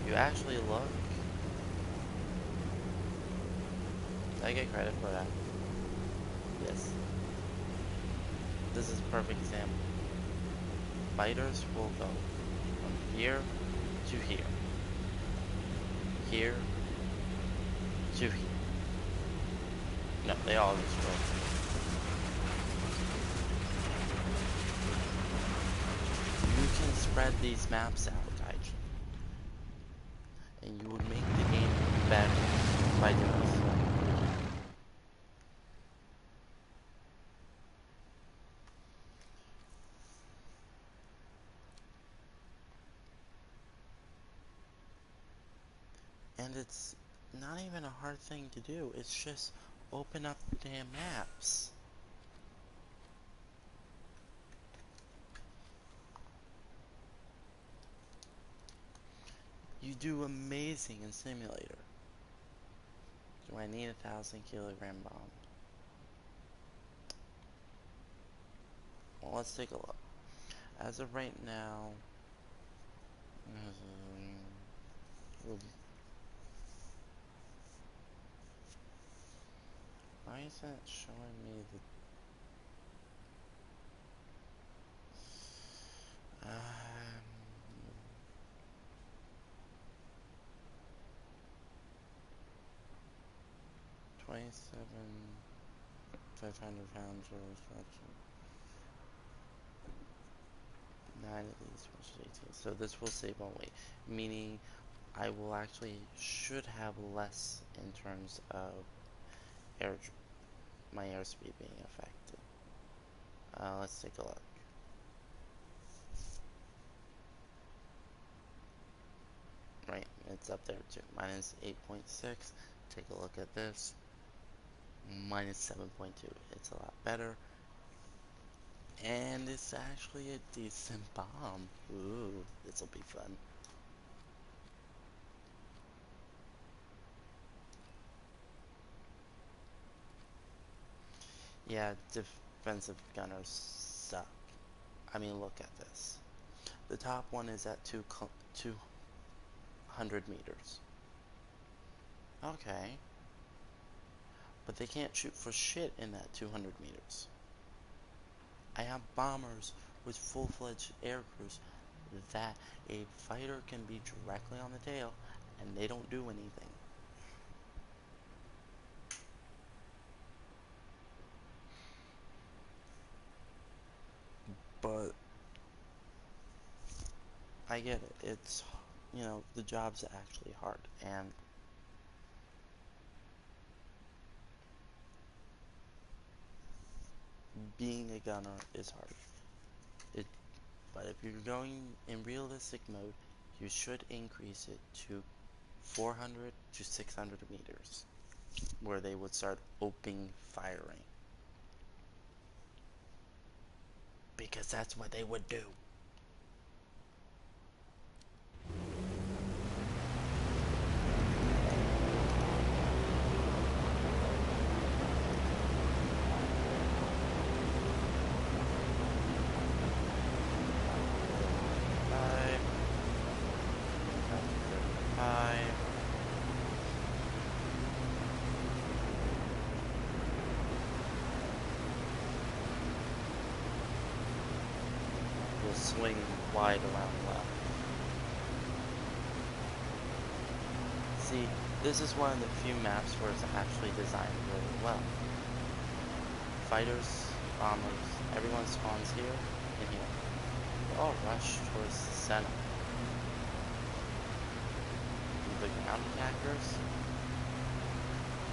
You actually look. I get credit for that. Yes. This is a perfect example. Fighters will go from here to here. Here to here. No, they all just go. You can spread these maps out, Kaiju. And you would make the game better by doing so. And it's not even a hard thing to do. It's just open up the damn maps. You do amazing in Simulator. Do I need 1,000-kilogram bomb? Well, let's take a look. As of right now, why isn't it showing me the 27 500 pounds of destruction. 9 of these, which is 18. So this will save on weight, meaning I will actually should have less in terms of air, my airspeed being affected. Let's take a look. Right, it's up there too. Minus 8.6. Take a look at this. Minus 7.2. It's a lot better. And it's actually a decent bomb. Ooh, this'll be fun. Yeah, defensive gunners suck. I mean, look at this. The top one is at 200 meters. Okay. But they can't shoot for shit in that 200 meters. I have bombers with full-fledged air crews that a fighter can be directly on the tail and they don't do anything. But I get it. It's, you know, the job's actually hard, and being a gunner is hard. But if you're going in realistic mode, you should increase it to 400 to 600 meters, where they would start opening firing. Because that's what they would do. Swing wide around left. See, this is one of the few maps where it's actually designed really well. Fighters, bombers, everyone spawns here and here. They all rush towards the center. The ground attackers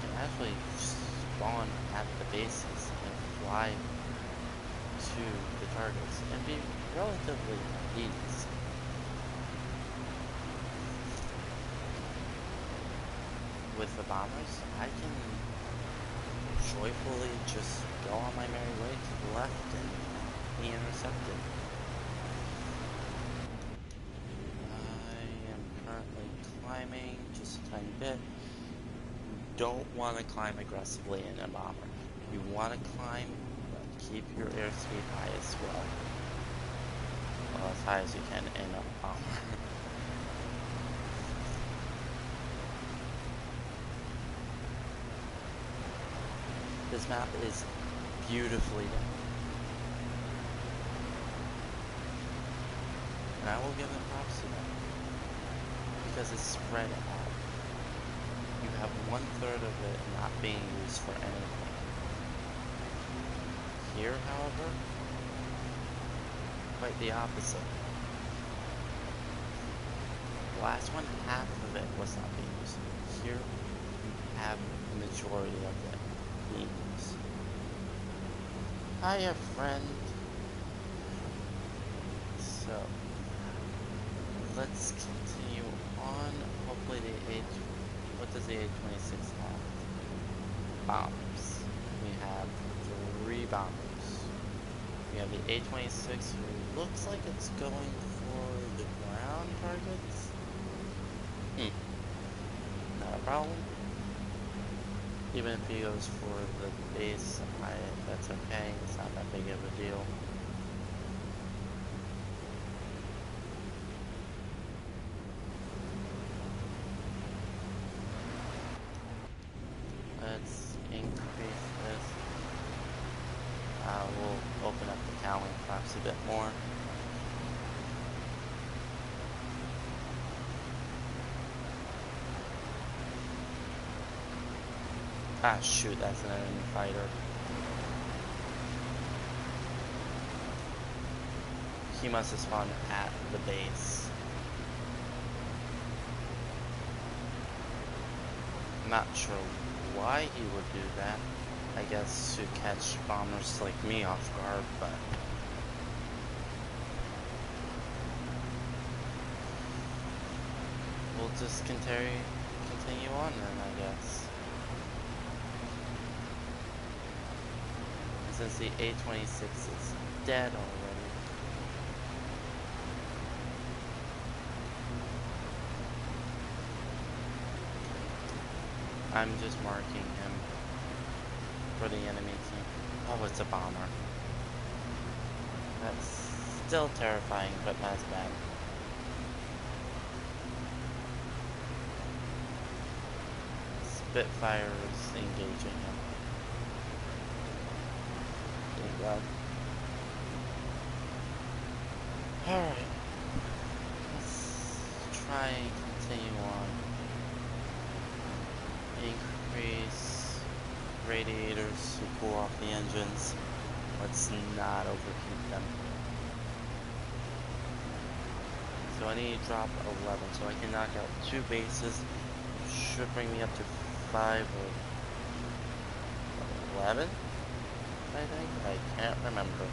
can actually spawn at the bases and fly to the targets and be relatively easy. With the bombers, I can joyfully just go on my merry way to the left and be intercepted. I am currently climbing just a tiny bit. You don't want to climb aggressively in a bomber. You want to climb, but keep your airspeed high as well. Well, as high as you can in a bomber. This map is beautifully done. And I will give it props to them. Because it's spread out. You have 1/3 of it not being used for anything. Here, however, quite the opposite. The last one, half of it was not being used. Here, you have the majority of it being used. Hiya, friend. So, let's continue on. Hopefully they age with the does the A-26 have? Bombers. We have 3 bombers. We have the A-26, who looks like it's going for the ground targets. Not a problem. Even if he goes for the base, that's okay. It's not that big of a deal. Let's increase this. We'll open up the cowling flaps a bit more. Ah, shoot, that's an enemy fighter. He must have spawned at the base. I'm not sure why he would do that. I guess to catch bombers like me off guard, but... we'll just continue on then, I guess. Since the A-26 is dead already. I'm just marking him for the enemy team. Oh, it's a bomber. That's still terrifying, but not as bad. Spitfire is engaging him. Thank God. Alright. Let's try and continue on. Increase radiators to cool off the engines. Let's not overheat them. So I need to drop 11, so I can knock out 2 bases. Should bring me up to 5 or 11, I think. I can't remember.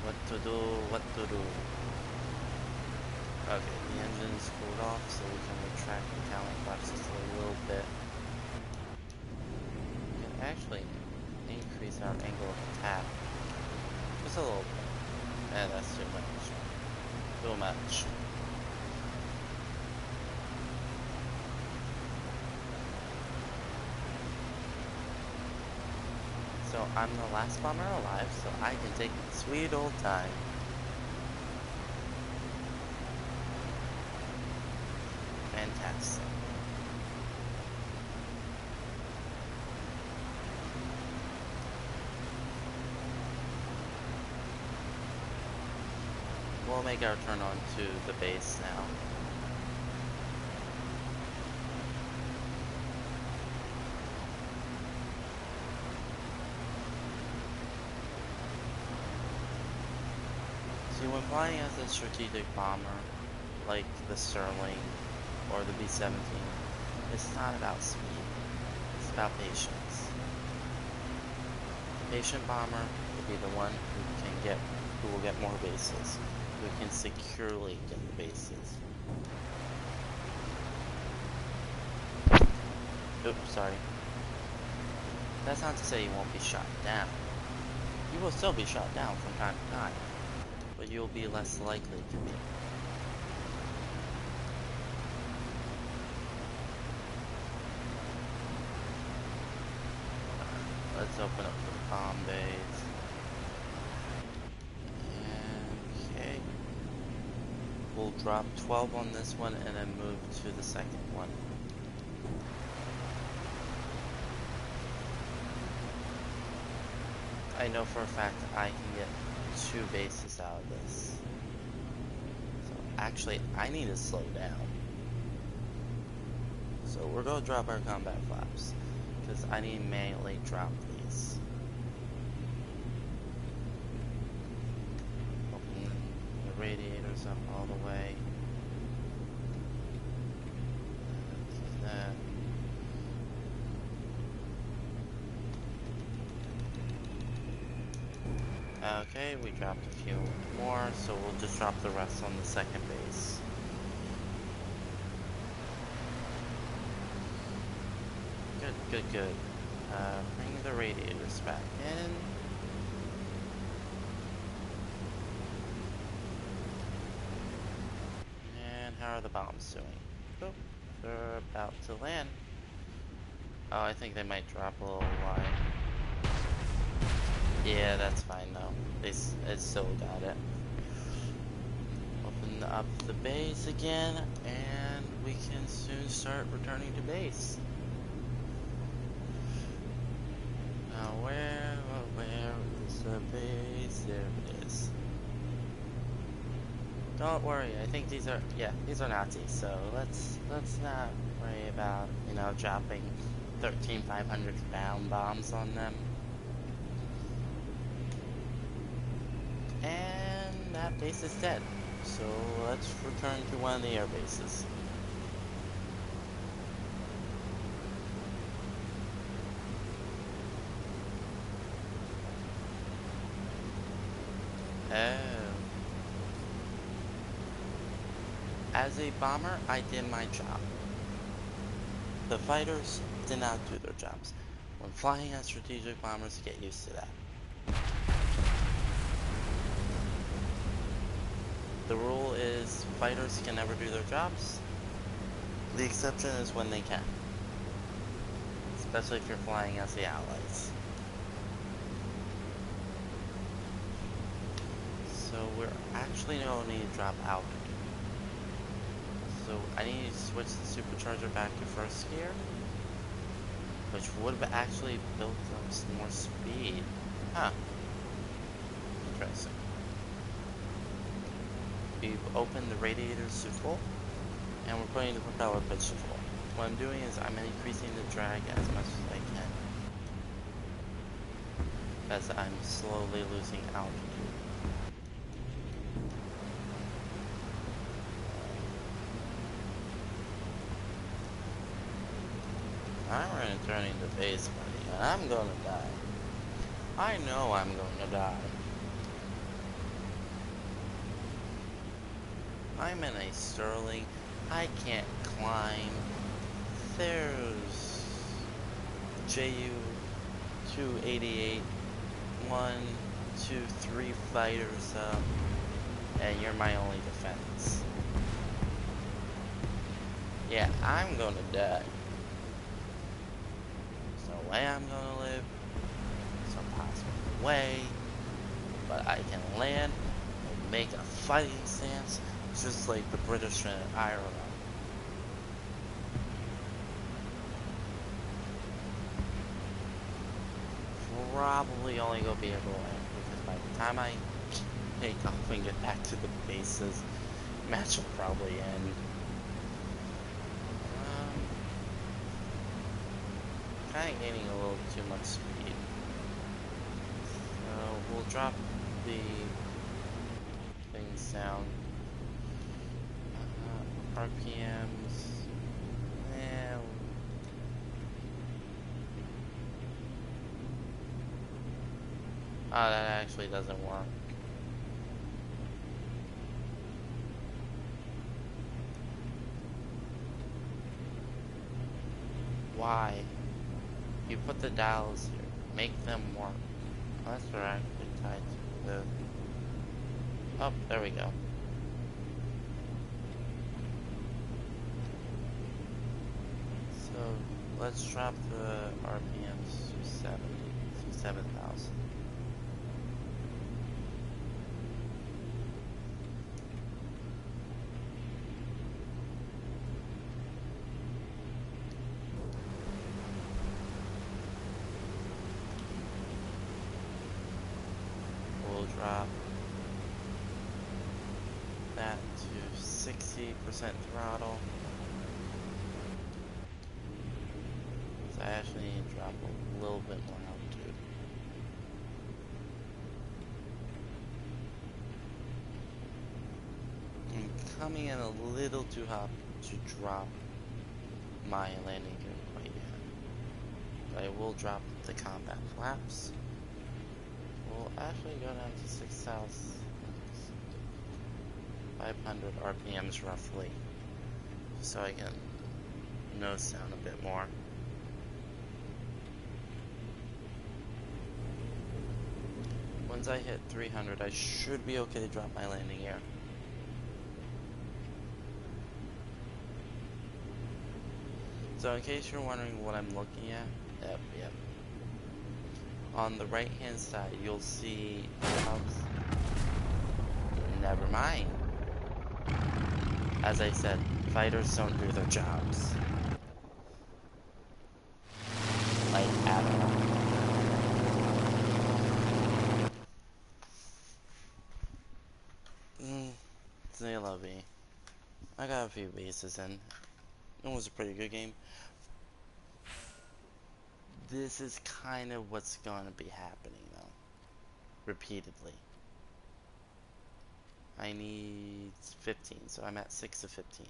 What to do? Okay, the engine's cooled off, so we can retract the cowling flaps just a little bit. We can actually increase our angle of attack just a little bit. Yeah, that's too much. Too much. So I'm the last bomber alive, so I can take my sweet old time. Fantastic. We'll make our turn on to the base now. See, when flying as a strategic bomber, like the Sterling or the B-17, it's not about speed, it's about patience. Patient bomber will be the one who will get more bases, who can securely get the bases. Oops, sorry. That's not to say you won't be shot down. You will still be shot down from time to time, but you'll be less likely to be. Let's open up the bomb bays. Okay. We'll drop 12 on this one and then move to the second one. I know for a fact I can get 2 bases out of this. So actually, I need to slow down. So we're going to drop our combat flaps, because I need to manually drop these. Open the radiators up all the way. That. Okay, we dropped a few more, so we'll just drop the rest on the second base. Good, good, good. Bring the radiators back in. And how are the bombs doing? Oh, they're about to land. Oh, I think they might drop a little wide. Yeah, that's fine though. It still got it. Open up the base again, and we can soon start returning to base. Now where is the base? There it is. Don't worry, I think these are Nazis, so let's not worry about, you know, dropping 13,500 pound bombs on them. And that base is dead. So let's return to one of the air bases. Oh. As a bomber, I did my job. The fighters did not do their jobs. When flying as strategic bombers, get used to that. The rule is fighters can never do their jobs. The exception is when they can. Especially if you're flying as the Allies. So we're actually going to need to drop out. So I need to switch the supercharger back to first gear, which would have actually built up some more speed. Huh. Interesting. We've opened the radiators to full, and we're putting the propeller pitch to full. What I'm doing is I'm increasing the drag as much as I can, as I'm slowly losing altitude. I'm returning to base, buddy, and I'm gonna die. I know I'm going to die. I'm in a Sterling. I can't climb. There's JU-288, 1, 2, 3 fighters up, and you're my only defense. Yeah, I'm gonna die. There's no way I'm gonna live. There's no possible way. But I can land and make a fighting stance, just like the British in Ireland. Probably only gonna be able to land because by the time I take off and get back to the bases, match will probably end. Kind of gaining a little too much speed. So we'll drop the things down. RPMs. Oh, that actually doesn't work. Why? You put the dials here. Make them work. Oh, that's what they're actually tied to. The... Oh, there we go. So, let's drop the RPMs to 70, to 7,000. We'll drop that to 60% throttle. So I actually need to drop a little bit more altitude. I'm coming in a little too hot to drop my landing gear quite yet. But I will drop the combat flaps. we'll actually go down to 6,500 RPMs roughly, so I can nose down a bit more. Once I hit 300, I should be okay to drop my landing gear. So in case you're wondering what I'm looking at, yep. On the right hand side, you'll see jobs. Never mind. As I said, fighters don't do their jobs. Like, at all. Say love me. I got a few bases in. It was a pretty good game. This is kind of what's going to be happening, though. Repeatedly. I need 15, so I'm at 6 of 15.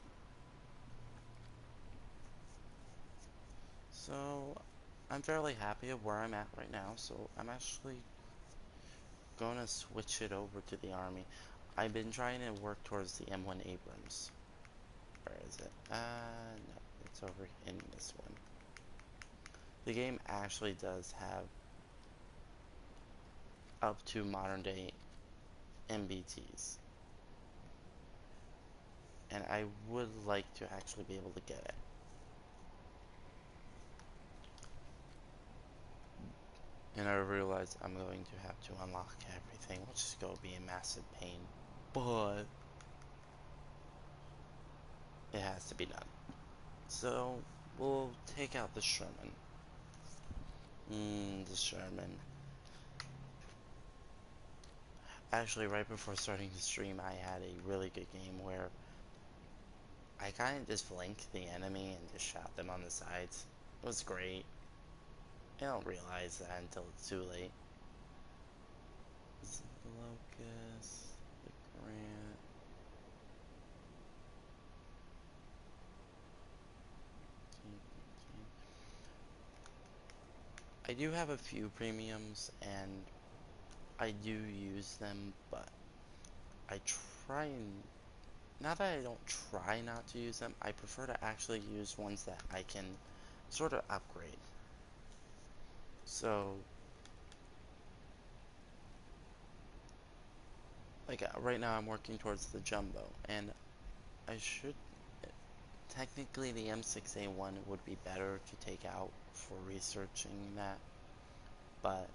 So, I'm fairly happy of where I'm at right now, so I'm actually gonna switch it over to the army. I've been trying to work towards the M1 Abrams. Where is it? No, it's over in this one. The game actually does have up to modern day MBTs. And I would like to actually be able to get it. And I realize I'm going to have to unlock everything, which is going to be a massive pain. But it has to be done. So we'll take out the Sherman. The Sherman. Actually, right before starting the stream, I had a really good game where I kind of just flanked the enemy and just shot them on the sides. It was great. I don't realize that until it's too late. This is the Locust, the Grant. I do have a few premiums, and I do use them, but I try and... Not that I don't try not to use them, I prefer to actually use ones that I can sort of upgrade. So, like right now I'm working towards the Jumbo, and I should... Technically the M6A1 would be better to take out for researching that, but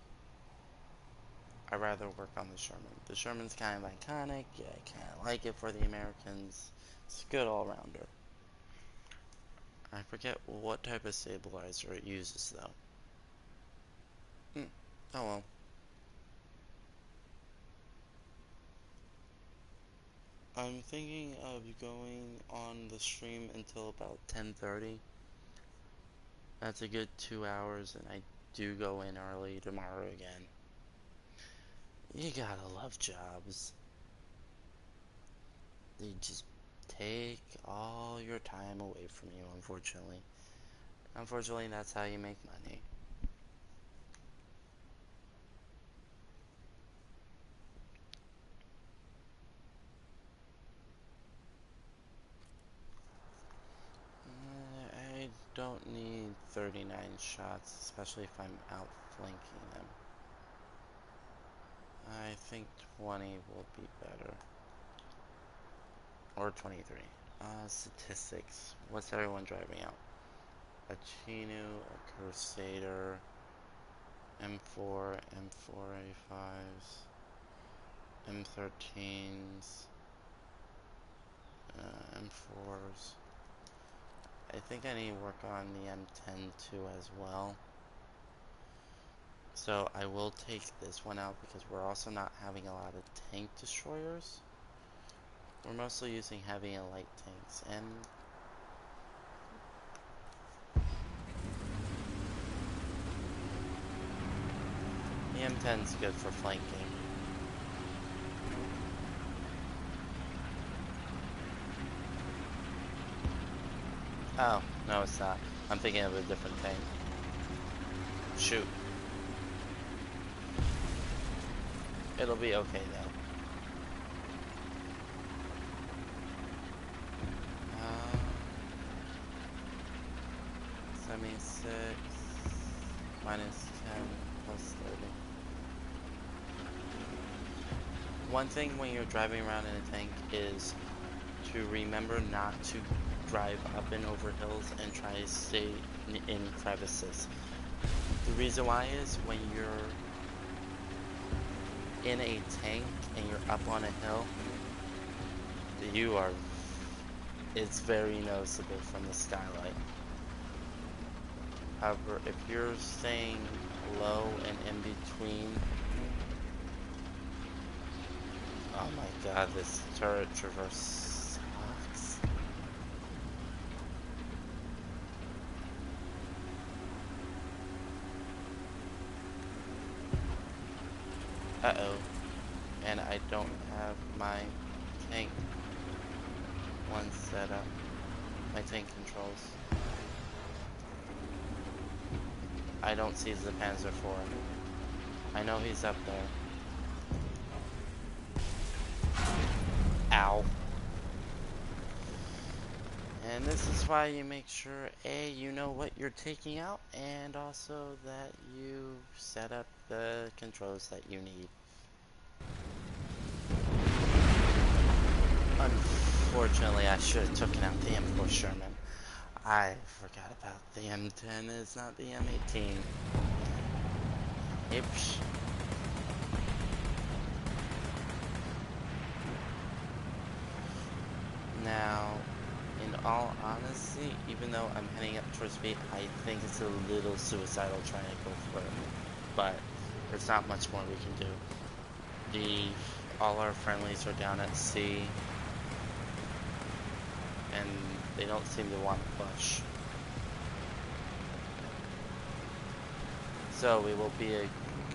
I'd rather work on the Sherman. The Sherman's kind of iconic, yeah, I kind of like it for the Americans. It's a good all-rounder. I forget what type of stabilizer it uses, though. Oh well. I'm thinking of going on the stream until about 10:30. That's a good 2 hours, and I do go in early tomorrow again. You gotta love jobs. They just take all your time away from you, unfortunately. Unfortunately, that's how you make money. I don't need 39 shots, especially if I'm outflanking them. I think 20 will be better. Or 23. Statistics. What's everyone driving out? A Chinu, a Crusader, M4, M4A5s, M13s, M4s. I think I need to work on the M10 too as well. So I will take this one out because we're also not having a lot of tank destroyers. We're mostly using heavy and light tanks, and the M10's good for flanking. Oh, no it's not. I'm thinking of a different tank. Shoot. It'll be okay though. 76 minus 10 plus 30. One thing when you're driving around in a tank is to remember not to drive up and over hills and try to stay in crevices. The reason why is when you're in a tank and you're up on a hill, it's very noticeable from the skylight. However, if you're staying low and in between, oh my god, this turret traverse sucks. Uh-oh. And I don't have my tank one set up. My tank controls. I don't see the Panzer IV. I know he's up there. Ow. And this is why you make sure, A, you know what you're taking out, and also that you set up the controls that you need. Unfortunately, I should have taken out the M4 Sherman. I forgot about the M10, it's not the M18. Oops. Now, in all honesty, even though I'm heading up towards B, I think it's a little suicidal trying to go for it. But there's not much more we can do. All our friendlies are down at C, and they don't seem to want to push. So we will be a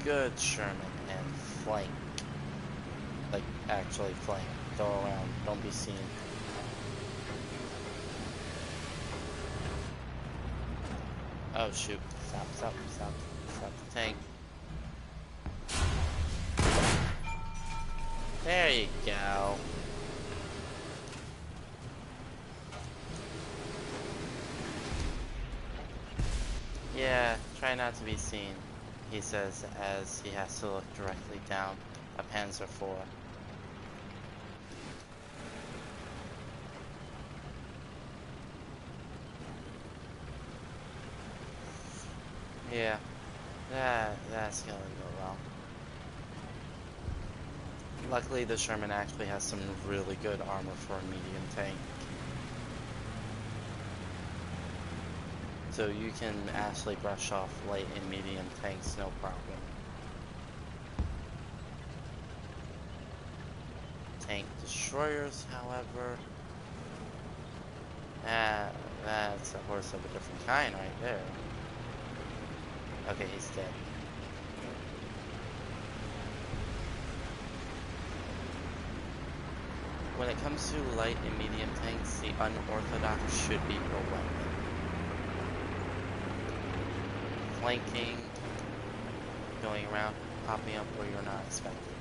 good Sherman and flank. Like, actually flank. Go around, don't be seen. Oh shoot, stop the tank. There you go. Yeah, try not to be seen, he says as he has to look directly down a Panzer IV. Yeah, that's gonna go well. Luckily, the Sherman actually has some really good armor for a medium tank. So you can actually brush off light and medium tanks, no problem. Tank destroyers, however, that's a horse of a different kind right there. Okay, he's dead. When it comes to light and medium tanks, the unorthodox should be your weapon. Flanking, going around, popping up where you're not expected.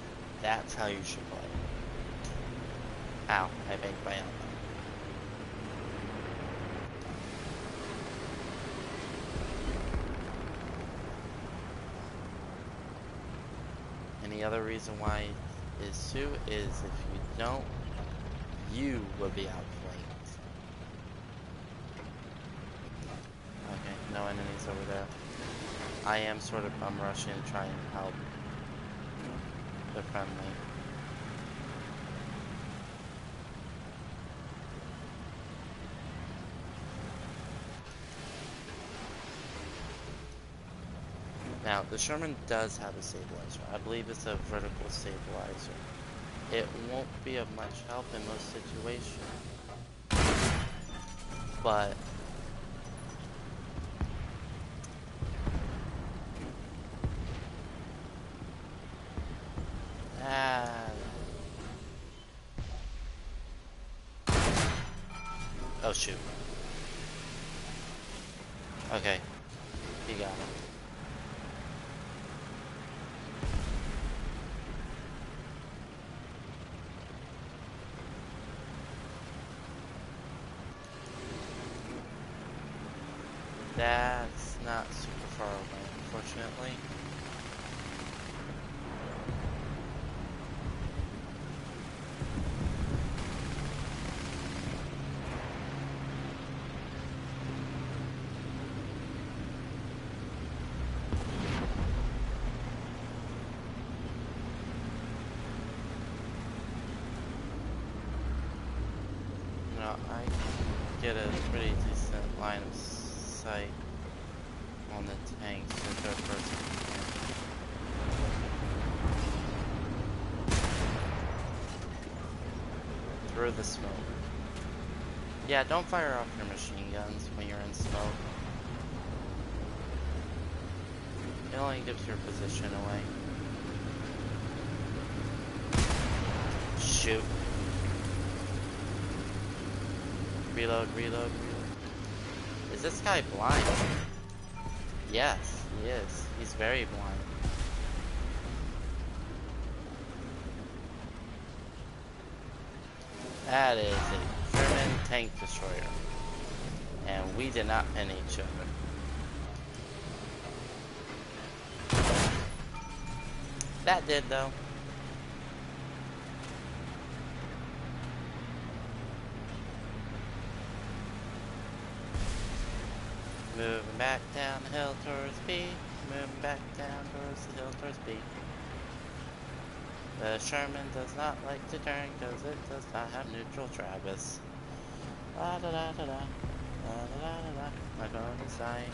That's how you should play. Ow, I banged my elbow. And the other reason why is too is if you don't, you will be outflanked. Okay, no enemies over there. I am sort of bum rushing to try and help the friendly. Now, the Sherman does have a stabilizer. I believe it's a vertical stabilizer. It won't be of much help in most situations, but oh shoot. Okay, he got him. That's not super far away, unfortunately. No, I can get a pretty decent line of sight on the tanks for third person. Through the smoke. Yeah, don't fire off your machine guns when you're in smoke. It only gives your position away. Shoot. Reload, reload, reload. Is this guy blind? Yes, he is. He's very blind. That is a German tank destroyer. And we did not pin each other. That did, though. Moving back down the hill towards B. Moving back down towards the hill towards B. The Sherman does not like to turn because it does not have neutral Travis. La da da da da. La da da da da. My phone is dying.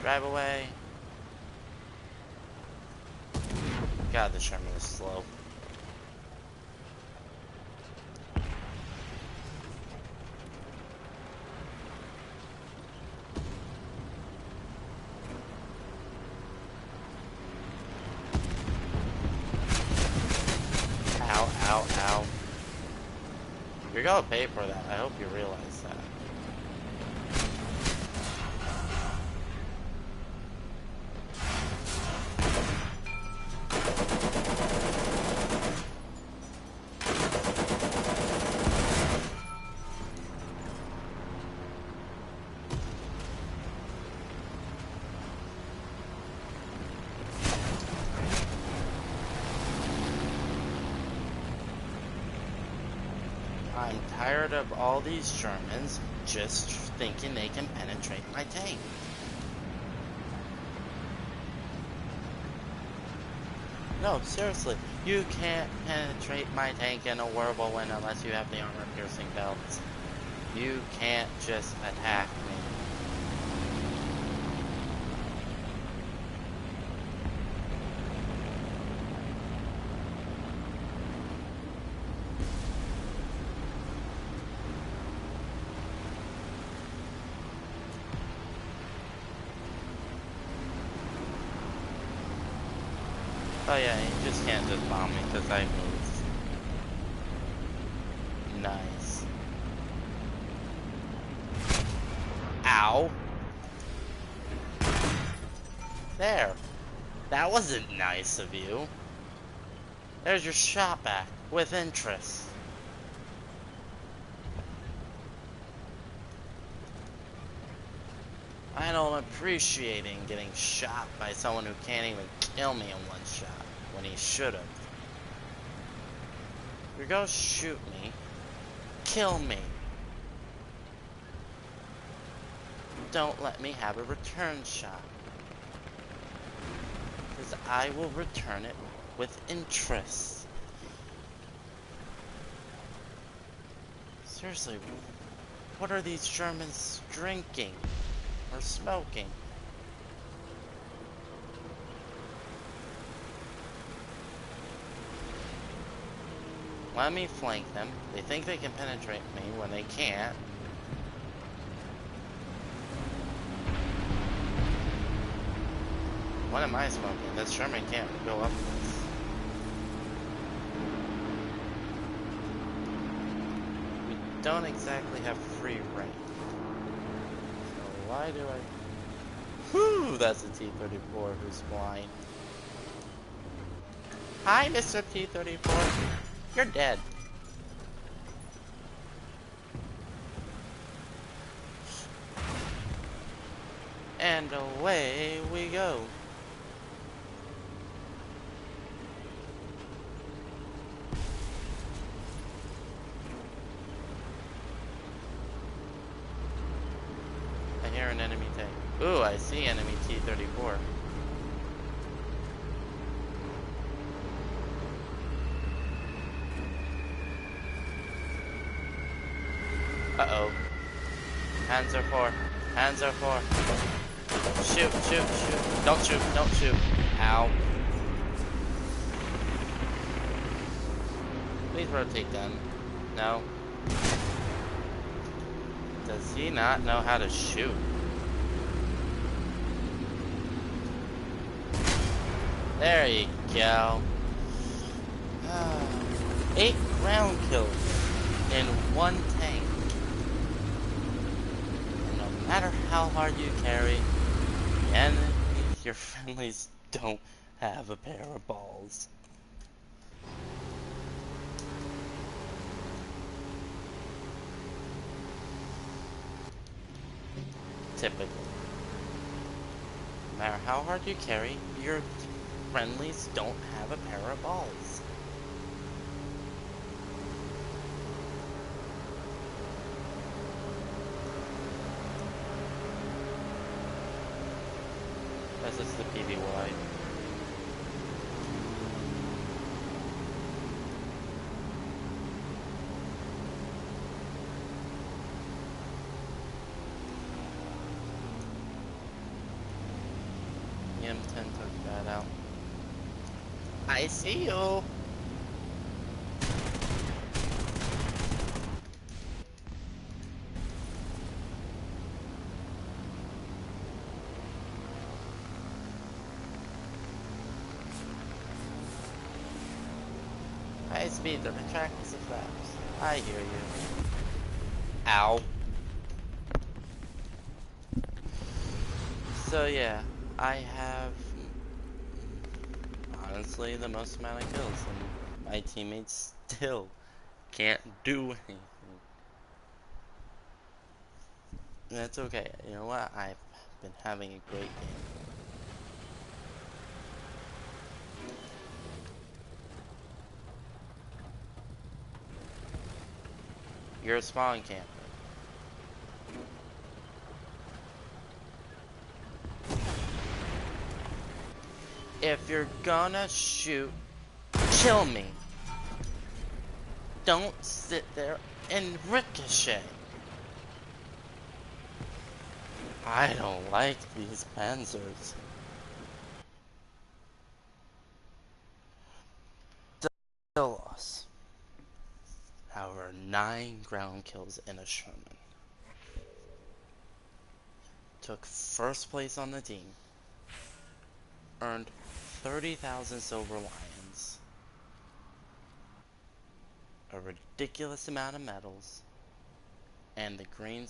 Drive away. God, the Sherman is slow. Ow, ow, ow. You're gonna pay for that. I hope you realize that. I'm tired of all these Germans just thinking they can penetrate my tank. No, seriously, you can't penetrate my tank in a whirlwind unless you have the armor-piercing belts. You can't just attack me. Oh yeah, you just can't just bomb me because I moved. Nice. Ow. There. That wasn't nice of you. There's your shot back, with interest. I don't appreciate getting shot by someone who can't even kill me in one shot, when he should've. You're gonna shoot me. Kill me. Don't let me have a return shot. Because I will return it with interest. Seriously, what are these Germans drinking? Or smoking? Let me flank them. They think they can penetrate me when they can't. What am I smoking? This Sherman can't go up this. We don't exactly have free reign. So why do I... Whew, that's a T-34 who's blind. Hi, Mr. T-34. You're dead. And away we go. I hear an enemy tank. Ooh, I see enemy T-34. Uh-oh. Hands are for. Hands are for. Shoot, shoot, shoot. Don't shoot, don't shoot. Ow. Please rotate them. No. Does he not know how to shoot? There you go. 8 ground kills in 1 tank. And no matter how hard you carry, the enemy, your friendlies don't have a pair of balls. Typically. No matter how hard you carry, your friendlies don't have a pair of balls. This is the PBY. The M10 took that out. I see you! High speed, the retractors of flaps. I hear you. Ow. So yeah, I have honestly the most amount of kills, and my teammates still can't do anything. And that's okay. You know what? I've been having a great game. You're a spawn camper. If you're gonna shoot, kill me. Don't sit there and ricochet. I don't like these panzers. Still loss. However, 9 ground kills in a Sherman. Took first place on the team. Earned 30,000 silver lions. A ridiculous amount of medals. And the green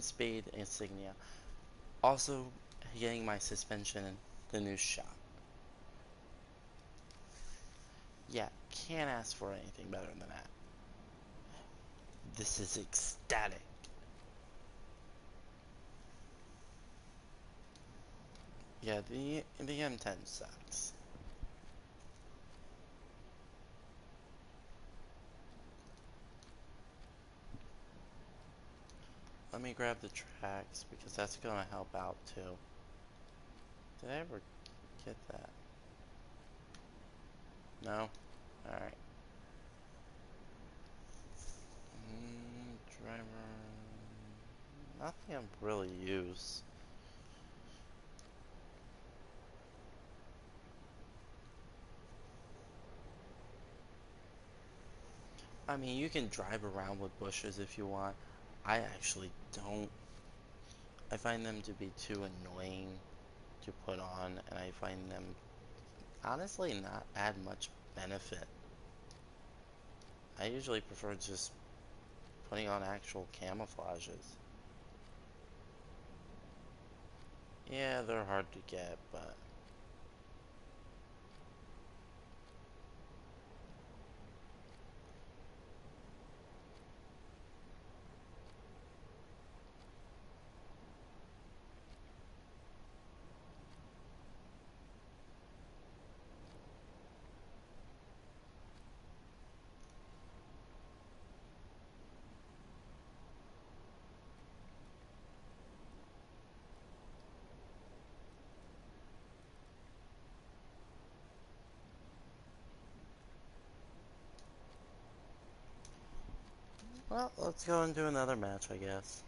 spade insignia. Also getting my suspension in the new shop. Yeah, can't ask for anything better than that. This is ecstatic. Yeah, the M10 sucks. Let me grab the tracks because that's gonna help out too. Did I ever get that? No? Alright. Driver... Nothing I've really used. I mean, you can drive around with bushes if you want. I actually don't. I find them to be too annoying to put on, and I find them honestly not add much benefit. I usually prefer just putting on actual camouflages. Yeah, they're hard to get, but Well, let's go and do another match, I guess.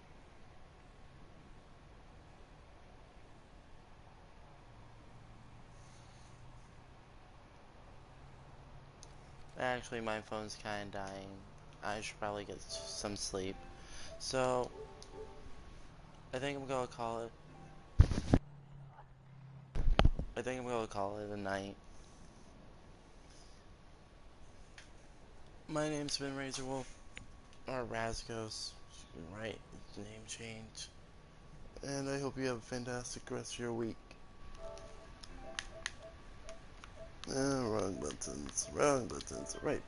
Actually, my phone's kinda dying. I should probably get some sleep. So, I think I'm gonna call it. I think I'm gonna call it a night. My name's been Razorwolf, or Razghost. Right, name change. And I hope you have a fantastic rest of your week. Wrong buttons. Wrong buttons. Right